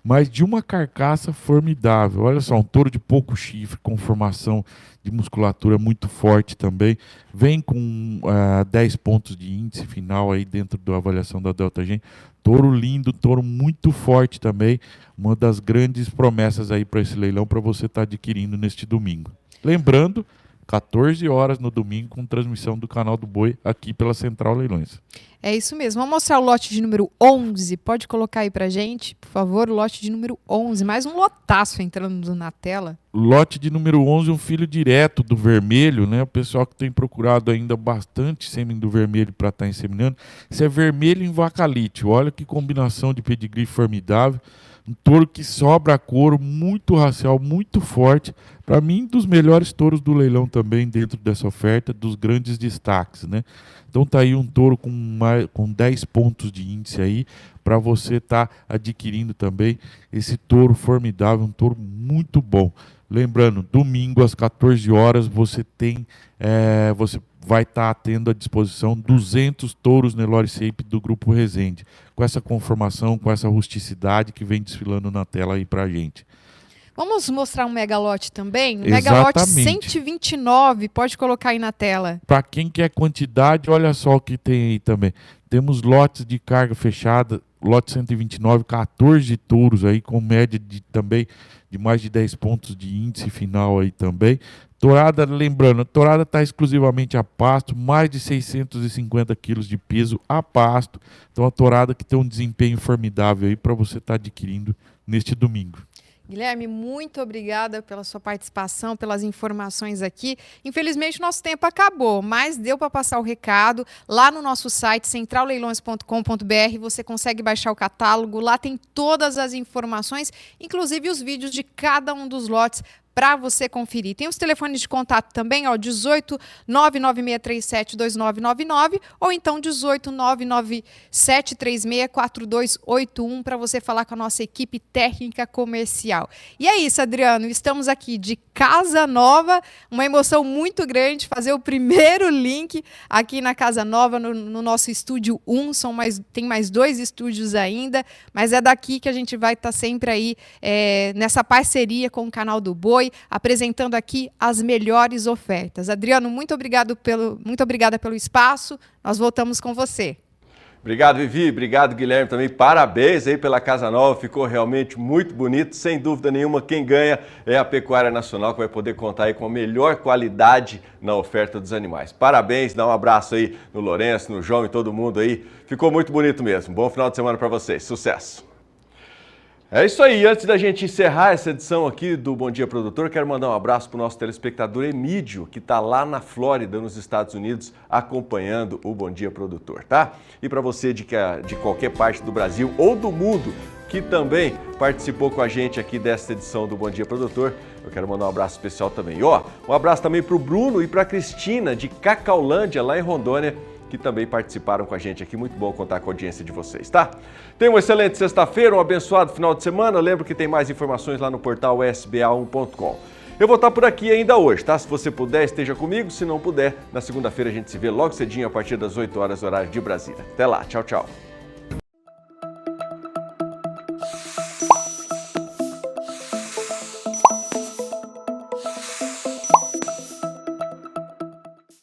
mas de uma carcaça formidável. Olha só, um touro de pouco chifre, com formação de musculatura muito forte também. Vem com 10 pontos de índice final aí dentro da avaliação da Delta Gen. Touro lindo, touro muito forte também. Uma das grandes promessas aí para esse leilão, para você estar adquirindo neste domingo. Lembrando, 14 horas no domingo, com transmissão do canal do Boi aqui pela Central Leilões. É isso mesmo. Vamos mostrar o lote de número 11. Pode colocar aí pra gente, por favor, o lote de número 11. Mais um lotaço entrando na tela. Lote de número 11, um filho direto do vermelho, né? O pessoal que tem procurado ainda bastante sêmen do vermelho para estar inseminando. Isso é vermelho em vaca leite. Olha que combinação de pedigree formidável. Um touro que sobra a couro, muito racial, muito forte. Para mim, dos melhores touros do leilão também dentro dessa oferta, dos grandes destaques, né? Então tá aí um touro com 10 pontos de índice aí, para você estar adquirindo também esse touro formidável, um touro muito bom. Lembrando, domingo às 14 horas você vai estar tendo à disposição 200 touros Nelore Shape do Grupo Resende, com essa conformação, com essa rusticidade que vem desfilando na tela aí pra gente. Vamos mostrar um megalote também? Um megalote 129, pode colocar aí na tela. Para quem quer quantidade, olha só o que tem aí também. Temos lotes de carga fechada, lote 129, 14 touros aí, com média também de mais de 10 pontos de índice final aí também. Tourada, lembrando, a tourada está exclusivamente a pasto, mais de 650 quilos de peso a pasto. Então a tourada que tem um desempenho formidável aí para você estar adquirindo neste domingo. Guilherme, muito obrigada pela sua participação, pelas informações aqui. Infelizmente, nosso tempo acabou, mas deu para passar o recado. Lá no nosso site, centralleilões.com.br, você consegue baixar o catálogo. Lá tem todas as informações, inclusive os vídeos de cada um dos lotes, para você conferir. Tem os telefones de contato também, ó, 18 99637 2999 ou então 18 99736 4281 para você falar com a nossa equipe técnica comercial. E é isso, Adriano, estamos aqui de Casa Nova, uma emoção muito grande fazer o primeiro link aqui na Casa Nova, no nosso estúdio 1, tem mais 2 estúdios ainda, mas é daqui que a gente vai estar sempre aí nessa parceria com o canal do Boi, apresentando aqui as melhores ofertas. Adriano, muito obrigada pelo espaço. Nós voltamos com você. Obrigado, Vivi. Obrigado, Guilherme, também. Parabéns aí pela Casa Nova. Ficou realmente muito bonito. Sem dúvida nenhuma, quem ganha é a Pecuária Nacional, que vai poder contar aí com a melhor qualidade na oferta dos animais. Parabéns. Dá um abraço aí no Lourenço, no João e todo mundo aí. Ficou muito bonito mesmo. Bom final de semana para vocês. Sucesso. É isso aí, antes da gente encerrar essa edição aqui do Bom Dia Produtor, quero mandar um abraço para o nosso telespectador Emídio, que está lá na Flórida, nos Estados Unidos, acompanhando o Bom Dia Produtor, tá? E para você de qualquer parte do Brasil ou do mundo, que também participou com a gente aqui desta edição do Bom Dia Produtor, eu quero mandar um abraço especial também. E um abraço também para o Bruno e para a Cristina, de Cacaulândia, lá em Rondônia, que também participaram com a gente aqui. Muito bom contar com a audiência de vocês, tá? Tenha uma excelente sexta-feira, um abençoado final de semana. Lembro que tem mais informações lá no portal sba1.com. Eu vou estar por aqui ainda hoje, tá? Se você puder, esteja comigo. Se não puder, na segunda-feira a gente se vê logo cedinho a partir das 8 horas, horário de Brasília. Até lá, tchau, tchau.